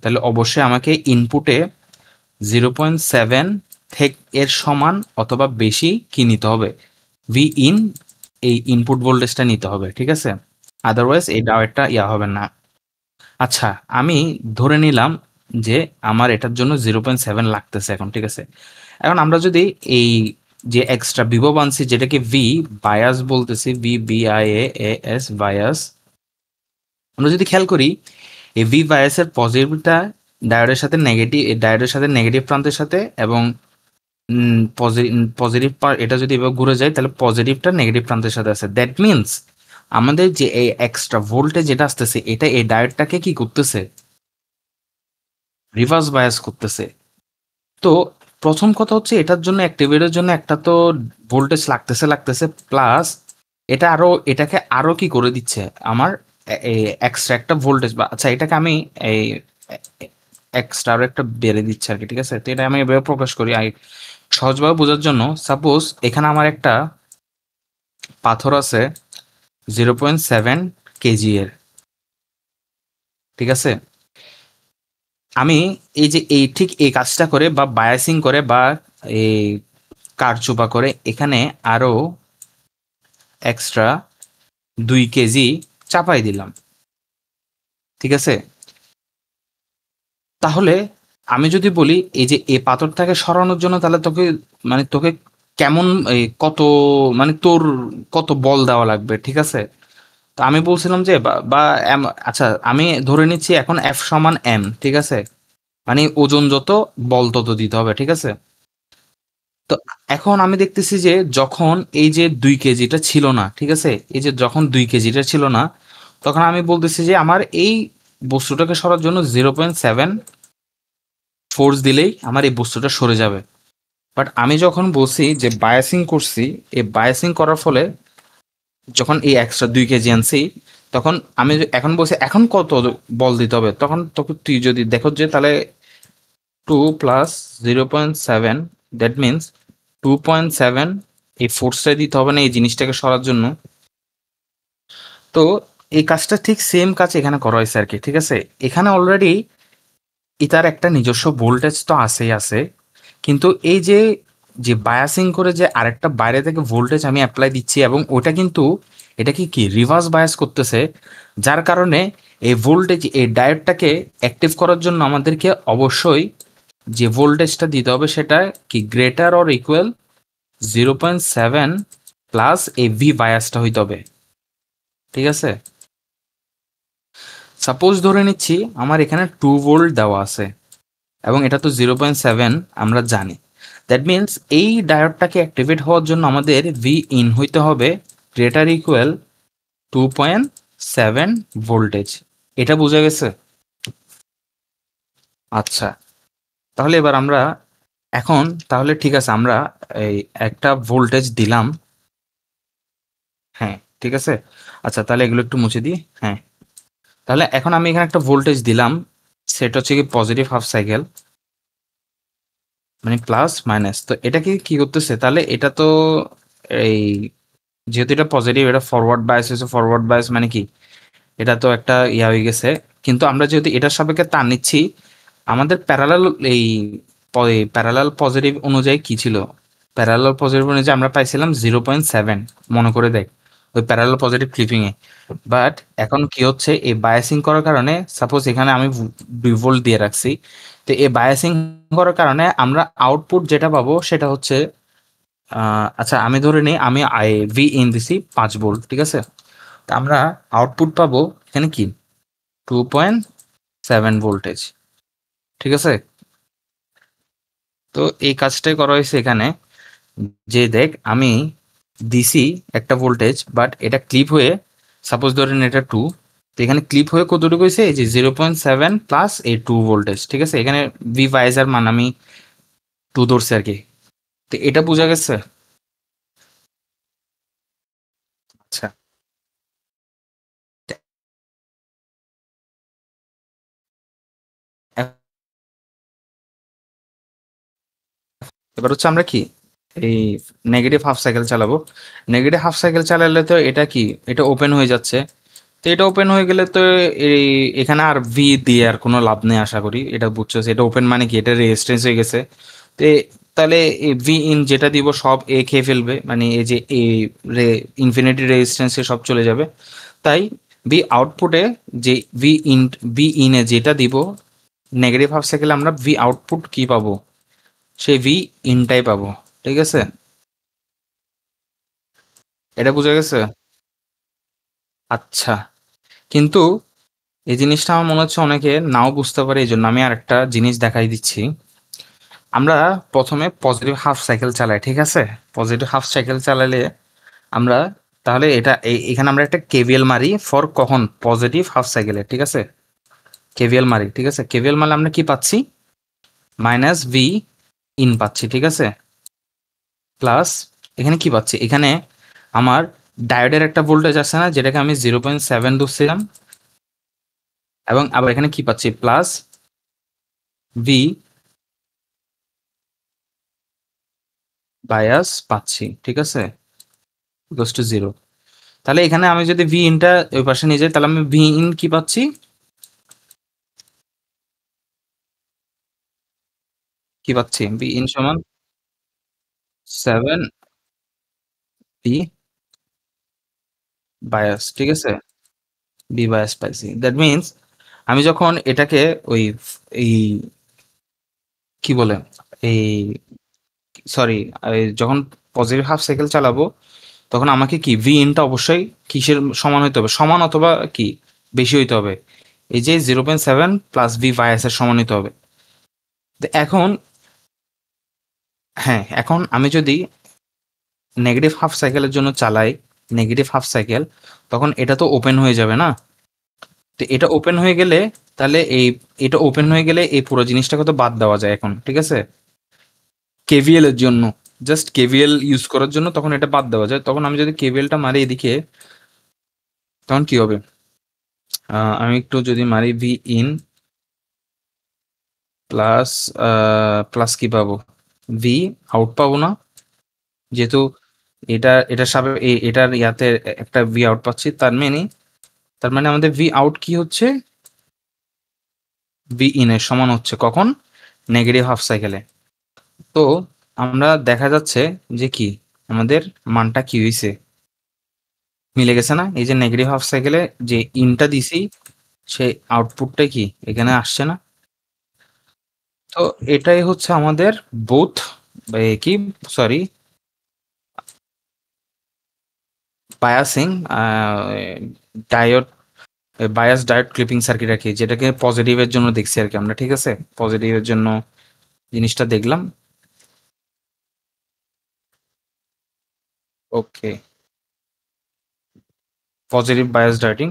S1: তাহলে অবশ্যই আমাকে ইনপুটে 0.7 থেকে এর সমান অথবা বেশি কি নিতে হবে, ভি ইন, এই ইনপুট ভোল্টেজটা নিতে হবে, ঠিক আছে। আদারওয়াইজ এই ডায়োডটা হবে না। আচ্ছা, আমি ধরে নিলাম যে আমার এটার জন্য 0.7 লাগতেছে এখন, ঠিক আছে। এখন আমরা যদি এই যে এক্সট্রা বিভব আনছি, যেটাকে ভি বায়াস বলতেছি, VBIAS বায়াস, আমরা যদি খেয়াল করি এই ভি বায়াসের পজিটিভটা ডায়োডের সাথে নেগেটিভ প্রান্তের সাথে, এবং পজিটিভ এটা যদি এবার ঘুরে যায়, তাহলে পজিটিভটা নেগেটিভ প্রান্তের সাথে আছে। দ্যাট মিনস আমাদের যে এই এক্সট্রা ভোল্টেজ যেটা আসতেছে, এটা এই ডায়োডটাকে কি করতেছে, রিভার্স বায়াস করতেছে। তো প্রথম কথা হচ্ছে, এটার জন্য অ্যাক্টিভেটের জন্য একটা তো ভোল্টেজ লাগতেছে প্লাস এটা আরো, এটাকে আরো কি করে দিচ্ছে আমার এক্সট্রা একটা ভোল্টেজ, বা আচ্ছা এটাকে আমি এই এক্সট্রা আরো একটা বেড়ে দিচ্ছে আর কি, ঠিক আছে। তো এটা আমি এভাবে প্রকাশ করি সহজভাবে বোঝার জন্য। সাপোজ এখানে আমার একটা পাথর আছে 0.7 কেজি এর, ঠিক আছে। আমি এই যে ঠিক এই কাজটা করে বা বায়াসিং করে বা এই কারচুপা করে এখানে আরো এক্সট্রা 2 কেজি চাপাই দিলাম, ঠিক আছে। তাহলে আমি যদি বলি এই যে এই পাথরটাকে সরানোর জন্য, তাহলে তোকে, মানে তোকে কেমন, কত, মানে তোর কত বল দেওয়া লাগবে, ঠিক আছে। তো আমি বলছিলাম যে আচ্ছা, আমি ধরে নিচ্ছি এখন F=m, ঠিক আছে। মানে ওজন যত বল তত দিতে হবে, ঠিক আছে। তো এখন আমি দেখতেছি যে যখন এই যে 2 কেজিটা ছিল না, ঠিক আছে, এই যে যখন 2 কেজিটা ছিল না, তখন আমি বলতেছি যে আমার এই বস্তুটাকে সরার জন্য 0.7 ফোর্স দিলেই আমার এই বস্তুটা সরে যাবে। বাট আমি যখন বলছি যে বায়াসিং করছি, এই বায়াসিং করার ফলে যখন এই এক্সট্রা 2 কেজি আনছি, তখন আমি এখন বলছি এখন কত বল দিতে হবে, তখন তখন তুই যদি দেখো যে তাহলে 2 + 0.7, দ্যাট মিনস 2.7 এই ফোর্সটা দিতে হবে না এই জিনিসটাকে সরার জন্য। তো এই কাজটা ঠিক সেম কাজ এখানে করা হয়েছে আর কি, ঠিক আছে। এখানে অলরেডি এটার একটা নিজস্ব ভোল্টেজ তো আছেই আছে, কিন্তু এই যে যে বায়াসিং করে যে আরেকটা বাইরে থেকে ভোল্টেজ আমি অ্যাপ্লাই দিচ্ছি, এবং ওটা কিন্তু এটাকে কি রিভার্স বায়াস করতেছে, যার কারণে এই ভোল্টেজ এই ডায়োডটাকে অ্যাক্টিভ করার জন্য আমাদেরকে অবশ্যই যে ভোল্টেজটা দিতে হবে সেটা কি গ্রেটার অর ইকুয়াল 0.7 প্লাস এই ভি বায়াসটা হইতে হবে, ঠিক আছে। সাপোজ ধরে নিচ্ছি আমার এখানে 2 ভোল্ট দেওয়া আছে এবং এটা তো 0.7 আমরা জানি। দ্যাট মিনস এই ডায়োডটাকে অ্যাক্টিভেট হওয়ার জন্য আমাদের ভি ইন হইতে হবে গ্রেটার ইকুয়াল 2.7 ভোল্টেজ। এটা বোঝা গেছে? আচ্ছা, তাহলে এবার আমরা এখন তাহলে ঠিক আছে, আমরা এই একটা ভোল্টেজ দিলাম। হ্যাঁ, ঠিক আছে। আচ্ছা, তাহলে এগুলো একটু মুছে দিই। হ্যাঁ, তাহলে এখন আমি এখানে একটা ভোল্টেজ দিলাম, সেটা হচ্ছে কি পজিটিভ হাফ সাইকেল, মানে প্লাস মাইনাস। তো এটা কি কি করতেছে তাহলে? এটা তো এই যেহেতু এটা পজিটিভ, এটা ফরওয়ার্ড বায়াস হয়েছে। ফরওয়ার্ড বায়াস মানে কি? এটা তো একটা ইয়া হয়ে গেছে। কিন্তু আমরা যেহেতু এটার সাপেক্ষে তার নিচ্ছি, আমাদের প্যারালাল এই প্যারালাল পজিটিভ অনুযায়ী কি ছিল? প্যারালাল পজিটিভ অনুযায়ী আমরা পাইছিলাম 0.7, মনে করে দেখ, ওই parallel positive clipping A. But এখন কি হচ্ছে, এই বায়াসিং করার কারণে, সাপোজ এখানে আমি 2 ভোল্ট দিয়ে রাখছি, তো এই বায়াসিং করার কারণে আমরা আউটপুট যেটা পাবো সেটা হচ্ছে আচ্ছা আমি ধরে নিই আমি ভি ইন দিছি 5 ভোল্ট, ঠিক আছে। তা আমরা আউটপুট পাবো এখানে কি 2.7 ভোল্টেজ, ঠিক আছে। তো এই কাজটাই করা হয়েছে এখানে, যে দেখ আমি দিছি একটা ভোল্টেজ, বাট এটা ক্লিপ হয়ে, সাপোজ ধরেন এটা 2, তো এখানে ক্লিপ হয়ে কতটুকু হয়েছে? এই যে 0.7 প্লাস এই 2 ভোল্টেজ, ঠিক আছে। এখানে ভি ভাইজার মান আমি 2 ধরছি আর কি। তো এটা বোঝা গেছে? আচ্ছা, এবার হচ্ছে আমরা কি এই নেগেটিভ হাফ সাইকেল চালাবো। নেগেটিভ হাফ সাইকেল চালালে তো এটা কি, এটা ওপেন হয়ে যাচ্ছে। তো এটা ওপেন হয়ে গেলে তো এই এখানে আর ভি দিয়ে আর কোনো লাভ নেই আশা করি, এটা বুঝছো। এটা ওপেন মানে কি, এটা রেজিস্ট্যান্স হয়ে গেছে। তো তাহলে ভি ইন যেটা দিব সব এ খেয়ে ফেলবে, মানে এই যে এই ইনফিনিটি রেজিস্ট্যান্সে সব চলে যাবে। তাই ভি আউটপুটে যে ভি ইনে যেটা দিব নেগেটিভ হাফ সাইকেলে, আমরা ভি আউটপুট কি পাবো? সেই ভি ইনটাই পাবো, ঠিক আছে। এটা বোঝা গেছে? আচ্ছা, কিন্তু এই জিনিসটা আমার মনে হচ্ছে অনেকে নাও বুঝতে পারে, এই জন্য আমি আর একটা জিনিস দেখাই দিচ্ছি। আমরা প্রথমে পজিটিভ হাফ সাইকেল চালাই, ঠিক আছে। পজিটিভ হাফ সাইকেল চালালে আমরা তাহলে এটা এখানে আমরা একটা কেভিএল মারি ফর কখন পজিটিভ হাফ সাইকেলে, ঠিক আছে। কেভিএল মারি, ঠিক আছে। কেভিএল মারলে আমরা কি পাচ্ছি? মাইনাস ভি ইন পাচ্ছি, ঠিক আছে। প্লাস এখানে কি পাচ্ছি? এখানে আমার ডায়োডের একটা ভোল্টেজ আছে না, যেটাকে আমি 0.7 ধরছিলাম। এবং আবার এখানে কি পাচ্ছি? প্লাস ভি বায়াস পাচ্ছি, ঠিক আছে, ইকুয়ালস টু 0। তাহলে এখানে আমি যদি ভি ইনটা ওই পাশে নিয়ে যাই, তাহলে আমি ভি ইন কি পাচ্ছি? কি পাচ্ছি? ভি ইন সমান 7 ভি বায়াস, ঠিক আছে। ভি বায়াস পাইছি। দ্যাট মিনস আমি যখন এটাকে ওই এই কি বলে এই সরি যখন পজিটিভ হাফ সাইকেল চালাবো, তখন আমাকে কি ভি ইনটা অবশ্যই কিসের সমান হইতে হবে? সমান অথবা কি বেশি হইতে হবে, এই যে 0.7 প্লাস ভি বায়াসের সমান হইতে হবে। তো এখন, হ্যাঁ, এখন আমি যদি নেগেটিভ হাফ সাইকেলের জন্য চালাই নেগেটিভ হাফ সাইকেল, তখন এটা তো ওপেন হয়ে যাবে না। তো এটা ওপেন হয়ে গেলে তাহলে এটা ওপেন হয়ে গেলে এই পুরো জিনিসটাকে তো বাদ দেওয়া যায় এখন, ঠিক আছে। কেভিএল এর জন্য, জাস্ট কেভিএল ইউজ করার জন্য তখন এটা বাদ দেওয়া যায়। তখন আমি যদি কেভিএলটা মারি এদিকে, তখন কি হবে? আমি একটু যদি মারি ভি ইন প্লাস প্লাস কি পাবো? ভি আউট পাবো না, যেহেতু এটার সাথে এটার ইয়াতে একটা ভি আউট পাচ্ছি। তার মানে আমাদের ভি আউট কি হচ্ছে? ভি ইন এর সমান হচ্ছে কখন? নেগেটিভ হাফ সাইকেলে। তো আমরা দেখা যাচ্ছে যে কি আমাদের মানটা কি হয়েছে, মিলে গেছে না? এই যে নেগেটিভ হাফ সাইকেলে যে ইনটা দিছি, সেই আউটপুটটা কি এখানে আসছে না? তো এটাই হচ্ছে আমাদের বোথ কি sorry biasing diode bias diode clipping circuit আর কি, যেটাকে পজিটিভের জন্য দেখছি আর কি আমরা, ঠিক আছে, পজিটিভের জন্য জিনিসটা দেখলাম। ওকে, পজিটিভ বায়াস ডায়োডিং।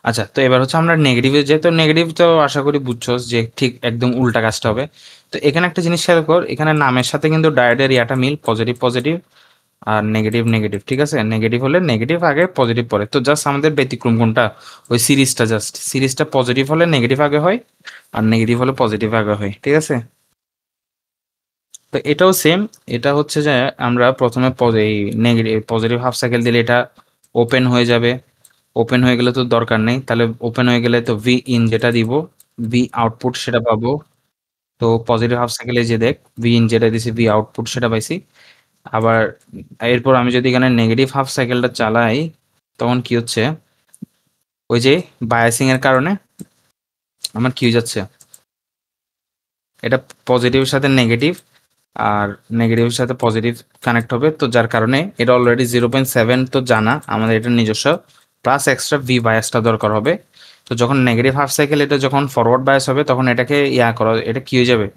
S1: আচ্ছা, তো এবার হচ্ছে আমরা নেগেটিভে যাই। তো নেগেটিভ তো আশা করি বুঝছো যে ঠিক একদম উল্টা কাজটা হবে। তো এখানে একটা জিনিস খেয়াল কর, এখানে নামের সাথে কিন্তু ডায়োডের ইয়াটা মিল, পজিটিভ পজিটিভ আর নেগেটিভ নেগেটিভ, ঠিক আছে। নেগেটিভ হলে নেগেটিভ আগে, পজিটিভ পরে। তো জাস্ট আমাদের ব্যতিক্রম কোনটা, ওই সিরিজটা, জাস্ট সিরিজটা পজিটিভ হলে নেগেটিভ আগে হয়, আর নেগেটিভ হলে পজিটিভ আগে হয়, ঠিক আছে। তো এটাও সেম। এটা হচ্ছে যে আমরা প্রথমে এই নেগেটিভ পজিটিভ হাফ সাইকেল দিলে এটা ওপেন হয়ে যাবে। ওপেন হয়ে গেলে তো দরকার নেই, তাহলে ওপেন হয়ে গেলে তো ভি ইন যেটা দিব, ভি আউটপুট সেটা পাবো। তো পজিটিভ হাফ সাইকেলে যে দেখ, ভি ইন যেটা দিছি, ভি আউটপুট সেটা পাইছি। আবার এরপর আমি যদি এখানে নেগেটিভ হাফ সাইকেলটা চালাই, তখন কি হচ্ছে, ওই যে বায়াসিং এর কারণে আমার কি হয়ে যাচ্ছে, এটা পজিটিভের সাথে নেগেটিভ আর নেগেটিভের সাথে পজিটিভ কানেক্ট হবে। তো যার কারণে এটা অলরেডি 0.7 তো জানা আমাদের, এটা নিজস্ব, প্লাস এক্সট্রা ভি বায়াসটা দরকার হবে। তো যখন নেগেটিভ হাফ সাইকেল এটা যখন ফরওয়ার্ড বায়াস হবে, তখন এটাকে ইয়া করা, এটা কি হয়ে যাবে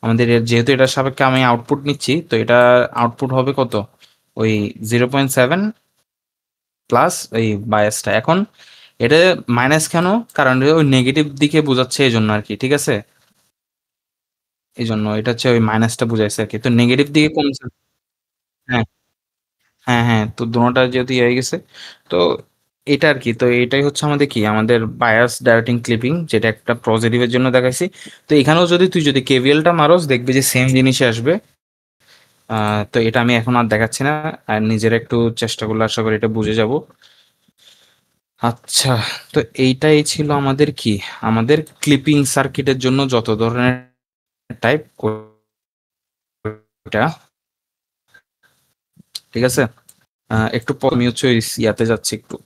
S1: আমাদের, যেহেতু এটার সাপেক্ষে আমি আউটপুট নিচ্ছি, তো এটা আউটপুট হবে কত, ওই 0.7 প্লাস এই বায়াসটা। এখন এটা মাইনাস কেন, কারণ ওই নেগেটিভ দিকে বোঝাচ্ছে এই জন্য আর কি, ঠিক আছে। এই জন্য এটা হচ্ছে ওই মাইনাসটা বুঝাইছে আর কি, তো নেগেটিভ দিকে কমছে। হ্যাঁ, হ্যাঁ, হ্যাঁ, তো দুটোটা যেহেতু ইয়ে হয়ে গেছে, তো এটা আর কি। তো এটাই হচ্ছে আমাদের কি, আমাদের বায়াস ডায়োডিং ক্লিপিং, যেটা একটা পজিটিভের জন্য দেখাইছি। তো এখানেও যদি তুই যদি কেভিএলটা মারোস, দেখবি যে সেম জিনিসই আসবে। তো এটা আমি এখন আর দেখাচ্ছি না, আর নিজের একটু চেষ্টা করলে আশা করি এটা বুঝে যাব। আচ্ছা, তো এইটাই ছিল আমাদের কি, আমাদের ক্লিপিং সার্কিটের জন্য যত ধরনের টাইপ, ওইটা ঠিক আছে। একটু পর আমি হচ্ছে ওই ইয়াতে যাচ্ছি একটু।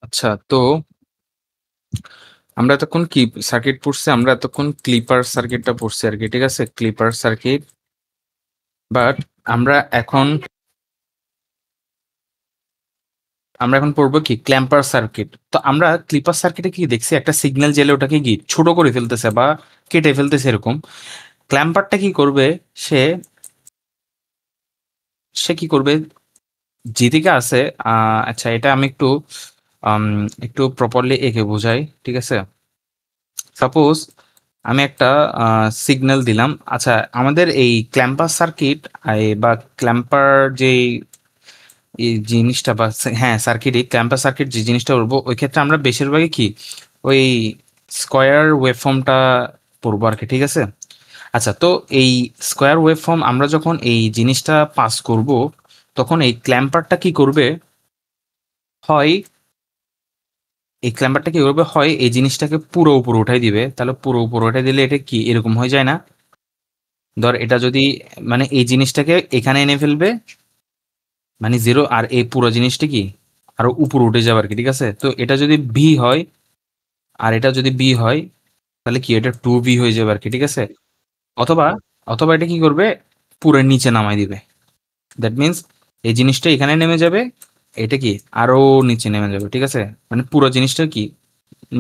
S1: আচ্ছা, তো আমরা এতক্ষণ কি সার্কিট পড়ছি, আমরা এতক্ষণ ক্লিপার সার্কিটটা পড়ছি আর কি, ঠিক আছে, ক্লিপার সার্কিট। বাট আমরা এখন আমরা এখন পড়বো কি ক্ল্যাম্পার সার্কিট। তো আমরা ক্লিপার সার্কিটে কি দেখছি, একটা সিগন্যাল জেলে ওটাকে কি ছোট করে ফেলতেছে বা কেটে ফেলতেছে এরকম। ক্ল্যাম্পারটা কি করবে, সে সে কি করবে, যেদিকে আছে, আচ্ছা এটা আমি একটু আম, একটু প্রপারলি এঁকে বোঝাই, ঠিক আছে। সাপোজ আমি একটা সিগন্যাল দিলাম। আচ্ছা, আমাদের এই ক্ল্যাম্পার সার্কিট বা ক্ল্যাম্পার যে এই জিনিসটা বা হ্যাঁ সার্কিটই, ক্ল্যাম্পার সার্কিট যে জিনিসটা করবো, ওই ক্ষেত্রে আমরা বেশিরভাগই কি ওই স্কোয়ার ওয়েভফর্মটা পড়বো আর কি, ঠিক আছে। আচ্ছা, তো এই স্কোয়ার ওয়েভফর্ম আমরা যখন এই জিনিসটা পাস করব, তখন এই ক্ল্যাম্পারটা কি করবে, হয় এই ক্ল্যাম্পারটা কি করবে, হয় এই জিনিসটাকে পুরো উপরে উঠাই দিবে। তাহলে পুরো উপরে উঠাই দিলে এটা কি এরকম হয়ে যায় না, ধর এটা যদি মানে এই জিনিসটাকে এখানে এনে ফেলবে, মানে জিরো, আর এই পুরো জিনিসটা কি আরো উপরে উঠে যাবে আর কি, ঠিক আছে। তো এটা যদি বি হয়, আর এটা যদি বি হয়, তাহলে কি এটা 2B হয়ে যাবে আর কি, ঠিক আছে। অথবা অথবা এটা কি করবে, পুরো নিচে নামাই দিবে। দ্যাট মিনস এই জিনিসটা এখানে নেমে যাবে, এটা কি আরো নিচে নেমে যাবে, ঠিক আছে। মানে পুরো জিনিসটা কি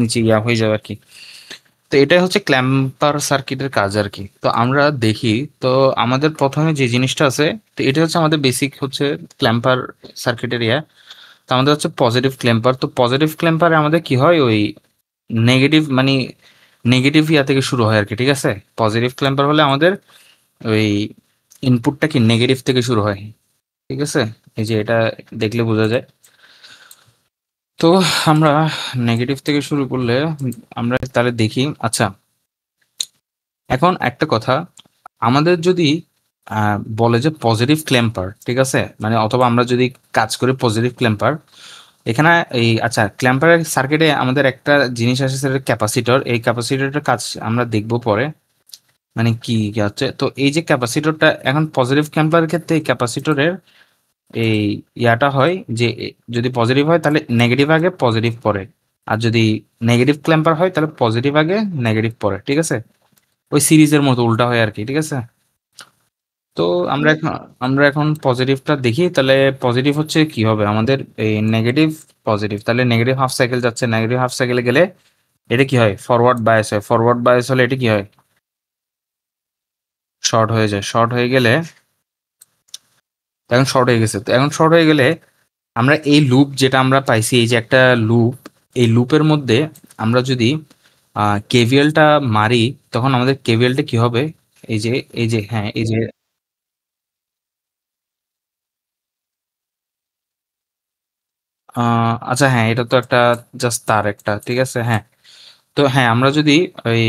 S1: নিচে ইয়া হয়ে যাবে আর কি। তো এটাই হচ্ছে ক্ল্যাম্পার সার্কিটের কাজ আর কি। তো আমরা দেখি, তো আমাদের প্রথমে যে জিনিসটা আছে, তো এটা হচ্ছে আমাদের বেসিক হচ্ছে ক্ল্যাম্পার সার্কিটের ইয়া। তো আমাদের হচ্ছে পজিটিভ ক্ল্যাম্পার। তো পজিটিভ ক্ল্যাম্পারে আমাদের কি হয়, ওই নেগেটিভ মানে নেগেটিভ ইয়া থেকে শুরু হয় আর কি, ঠিক আছে। পজিটিভ ক্ল্যাম্পার হলে আমাদের ওই ইনপুটটা কি নেগেটিভ থেকে শুরু হয়, ঠিক আছে। এই যে এটা দেখলে বোঝা যায়। তো আমরা নেগেটিভ থেকে শুরু করলে আমরা তাহলে দেখি। আচ্ছা, এখন একটা কথা, আমাদের যদি বলে যে পজিটিভ ক্ল্যাম্পার, ঠিক আছে, মানে অথবা আমরা যদি কাজ করি পজিটিভ ক্ল্যাম্পার, এখানে এই আচ্ছা ক্ল্যাম্পারের সার্কিটে আমাদের একটা জিনিস আছে, সেটা ক্যাপাসিটর। এই ক্যাপাসিটরটার কাজ আমরা দেখবো পরে, মানে কি কি হচ্ছে। তো এই যে ক্যাপাসিটরটা, এখন পজিটিভ ক্ল্যাম্পারের ক্ষেত্রে এই ক্যাপাসিটরের এই ইয়াটা হয় যে যদি পজিটিভ হয় তাহলে নেগেটিভ আগে পজিটিভ পরে, আর যদি নেগেটিভ ক্ল্যাম্পার হয় তাহলে পজিটিভ আগে নেগেটিভ পরে, ঠিক আছে। ওই সিরিজের মতো উল্টা হয় আর কি, ঠিক আছে। তো আমরা এখন পজিটিভটা দেখি, তাহলে পজিটিভ হচ্ছে কি হবে আমাদের, এই নেগেটিভ পজিটিভ, তাহলে নেগেটিভ হাফ সাইকেল যাচ্ছে, নেগেটিভ হাফ সাইকেলে গেলে এটা কি হয়, ফরওয়ার্ড বায়াস হয়, ফরওয়ার্ড বায়াস হলে এটা কি হয়, শর্ট হয়ে যায়, শর্ট হয়ে গেলে, এখন শর্ট হয়ে গেছে, তো এখন শর্ট হয়ে গেলে আমরা এই লুপ যেটা আমরা পাইছি, এই যে একটা লুপ, এই লুপের মধ্যে আমরা যদি কেভিএলটা মারি, তখন আমাদের কেভিএলটা কি হবে, এই যে, এই যে, হ্যাঁ, এই যে, আচ্ছা, হ্যাঁ, এটা তো একটা জাস্ট তার একটা, ঠিক আছে, হ্যাঁ। তো হ্যাঁ, আমরা যদি ওই,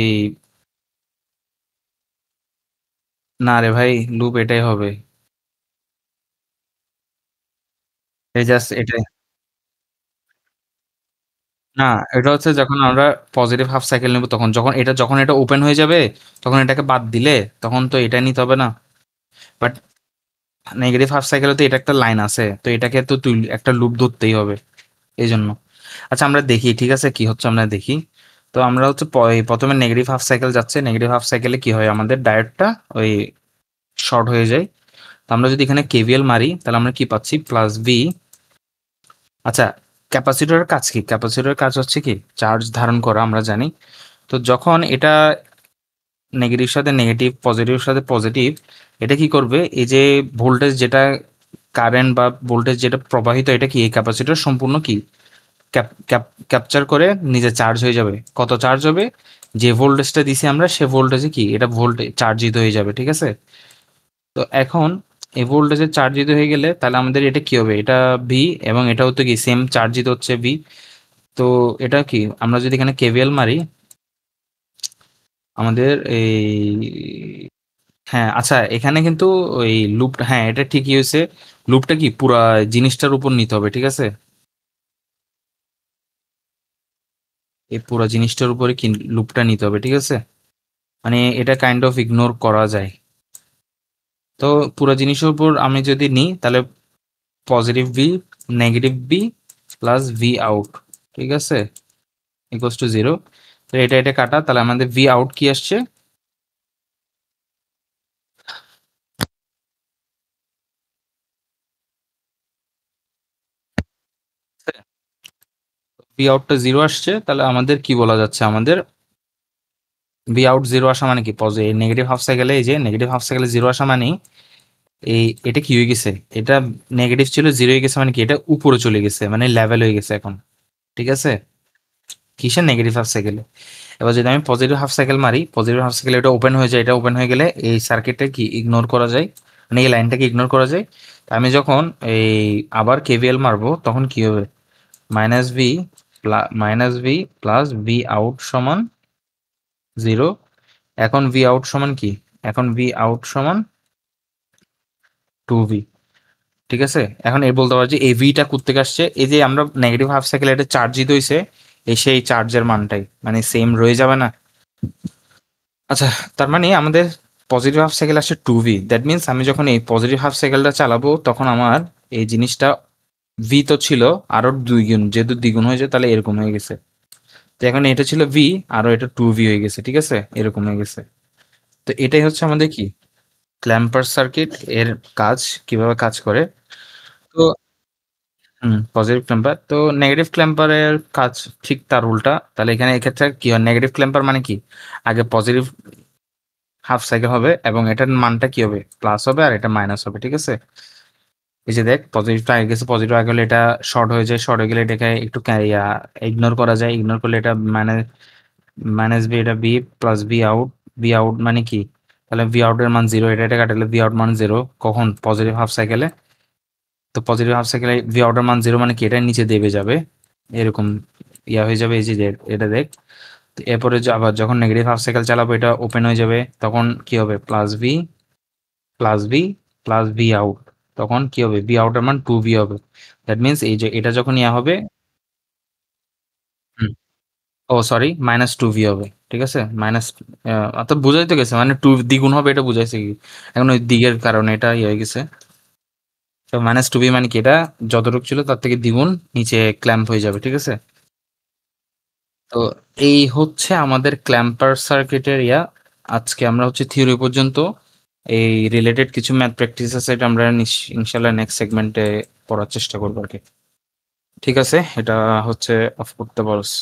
S1: না রে ভাই, লুপ এটাই হবে, এই জাস্ট এটাই, না, এটা হচ্ছে যখন আমরা পজিটিভ হাফ সাইকেল নেব, তখন যখন এটা ওপেন হয়ে যাবে, তখন এটাকে বাদ দিলে তখন তো এটা নিতে হবে না। বাট নেগেটিভ হাফ সাইকেলে তো এটা একটা লাইন আছে, তো এটাকে তো তুই একটা লুপ ধরতেই হবে, এই জন্য। আচ্ছা, আমরা দেখি, ঠিক আছে, কি হচ্ছে আমরা দেখি। তো আমরা হচ্ছে প্রথমে নেগেটিভ হাফ সাইকেল যাচ্ছে, নেগেটিভ হাফ সাইকেলে কি হয়, আমাদের ডায়োডটা ওই শর্ট হয়ে যায়। তো আমরা যদি এখানে কেভিএল মারি, তাহলে আমরা কি পাচ্ছি, প্লাস ভি। আচ্ছা, ক্যাপাসিটরের কাজ কি, ক্যাপাসিটরের কাজ হচ্ছে কি, চার্জ ধারণ করা, আমরা জানি। তো যখন এটা নেগেটিভ সাথে নেগেটিভ, পজিটিভ সাথে পজিটিভ, এটা কি করবে, এই যে ভোল্টেজ যেটা, কারেন্ট বা ভোল্টেজ যেটা প্রবাহিত, এটা কি এই ক্যাপাসিটর সম্পূর্ণ কি ক্যাপচার করে নিজে চার্জ হয়ে যাবে। কত চার্জ হবে, যে ভোল্টেজটা দিছি আমরা, সে ভোল্টেজে কি এটা ভোল্টেজ চার্জিত হয়ে যাবে, ঠিক আছে। তো এখন এই ভোল্টেজে চার্জিত হয়ে গেলে তাহলে আমাদের এটা কি হবে, এটা ভি, এবং এটাও তো কি সেম চার্জিত হচ্ছে ভি। তো এটা কি, আমরা যদি এখানে কেভিএল মারি, আমাদের এই, হ্যাঁ, আচ্ছা, এখানে কিন্তু ওই লুপটা, হ্যাঁ, এটা ঠিকই হয়েছে, লুপটা কি পুরা জিনিসটার উপর নিতে হবে, ঠিক আছে, এই পুরা জিনিসটার উপরে কি লুপটা নিতে হবে, ঠিক আছে, মানে এটা কাইন্ড অফ ইগনোর করা যায়। তো পুরো জিনিসের উপর আমি যদি নিই, তাহলে positive V, negative V, plus V out, ঠিক আছে, ইকুয়ালস টু জিরো। তো এটা কাটা, তাহলে আমাদের ভি আউট কি আসছে, ভি আউটটা জিরো আসছে, তাহলে আমাদের কি বলা যাচ্ছে, আমাদের ভি আউট জিরো আসা মানে কি, পজিটিভ নেগেটিভ হাফ সাইকেলে, এই যে নেগেটিভ হাফ সাইকেলে জিরো আসা মানে এই, এটা কি হয়ে গেছে, এটা নেগেটিভ ছিল, জিরো হয়ে গেছে, মানে কি এটা উপরে চলে গেছে, মানে লেভেল হয়ে গেছে এখন, ঠিক আছে, কিসের, নেগেটিভ হাফ সাইকেলে। এবার যদি আমি পজিটিভ হাফ সাইকেল মারি, পজিটিভ হাফ সাইকেল এটা ওপেন হয়ে যায়, এটা ওপেন হয়ে গেলে এই সার্কিটটা কি ইগনোর করা যায়, মানে এই লাইনটাকে ইগনোর করা যায়। তো আমি যখন এই আবার কেভিএল মারবো, তখন কি হবে, minus V, plus V out সমান জিরো। এখন ভি আউট সমান কি, এখন ভি আউট সমান টু ভি, ঠিক আছে। এখন এই বলতে পারছি এই ভিটা কোত্থেকে আসছে, এই যে আমরা নেগেটিভ হাফ সাইকেল এটা চার্জিত হইছে, এই সেই চার্জের মানটাই মানে সেম রয়ে যাবে না। আচ্ছা, তার মানে আমাদের পজিটিভ হাফ সাইকেল আসছে টু ভি, দ্যাট মিনস আমি যখন এই পজিটিভ হাফ সাইকেলটা চালাবো, তখন আমার এই জিনিসটা ভি তো ছিল আরো দুই গুণ, যেহেতু দ্বিগুণ হয়ে যায়, তাহলে এরকম হয়ে গেছে। তো এখন এটা ছিল ভি, আরো এটা টু ভি হয়ে গেছে, ঠিক আছে, এরকম হয়ে গেছে। তো এটাই হচ্ছে আমাদের কি ক্ল্যাম্পার সার্কিট এর কাজ, কিভাবে কাজ করে। তো পজিটিভ ক্ল্যাম্পার, তো নেগেটিভ ক্ল্যাম্পারের কাজ ঠিক তার উল্টা। তাহলে এখানে এক্ষেত্রে কি হয়, নেগেটিভ ক্ল্যাম্পার মানে কি, আগে পজিটিভ হাফ সাইকেল হবে এবং এটার মানটা কি হবে, প্লাস হবে, আর এটা মাইনাস হবে, ঠিক আছে। এই যে দেখ, পজিটিভটা আগে গেছে, পজিটিভ আগে গেলে এটা শর্ট হয়ে যায়, শর্ট হয়ে গেলে এটাকে একটু ইগনোর করা যায়, ইগনোর করলে এটা মাইনাস, মাইনাস বি, এটা B, plus B out, B out মানে কি, তাহলে ভি আউটের মান জিরো, এটা কাটালে ভি আউট মান জিরো, কখন, পজিটিভ হাফ সাইকেলে। তো পজিটিভ হাফ সাইকেলে ভি আউটের মান জিরো মানে কি, এটা নিচে দেবে যাবে, এরকম ইয়া হয়ে যাবে, এই যে এটা দেখ। তো এরপরে আবার যখন নেগেটিভ হাফ সাইকেল চালাবো, এটা ওপেন হয়ে যাবে, তখন কি হবে, plus V, plus V, plus V out, তখন কি হবে, ভি আউটের মান টু ভি হবে। দ্যাট মিনস এই যে এটা যখন ইয়া হবে, ও সরি, মাইনাস টু ভি হবে, ঠিক আছে, মাইনাস, তো বুঝাই তো গেছে, মানে টু দ্বিগুণ হবে, এটা বুঝাইছে কি, এখন ওই দিকের কারণে এটা ইয়ে হয়ে গেছে। তো মাইনাস টু ভি মানে কি, এটা যতটুকু ছিল তার থেকে দ্বিগুণ নিচে ক্ল্যাম্প হয়ে যাবে, ঠিক আছে। তো এই হচ্ছে আমাদের ক্ল্যাম্পার সার্কিটের ইয়া। আজকে আমরা হচ্ছে থিওরি পর্যন্ত এই রিলেটেড কিছু ম্যাথ প্র্যাকটিস আছে, এটা আমরা ইনশাল্লাহ নেক্সট সেগমেন্টে পড়ার চেষ্টা করবো আর কি। ঠিক আছে, এটা হচ্ছে অফ করতে পারোস।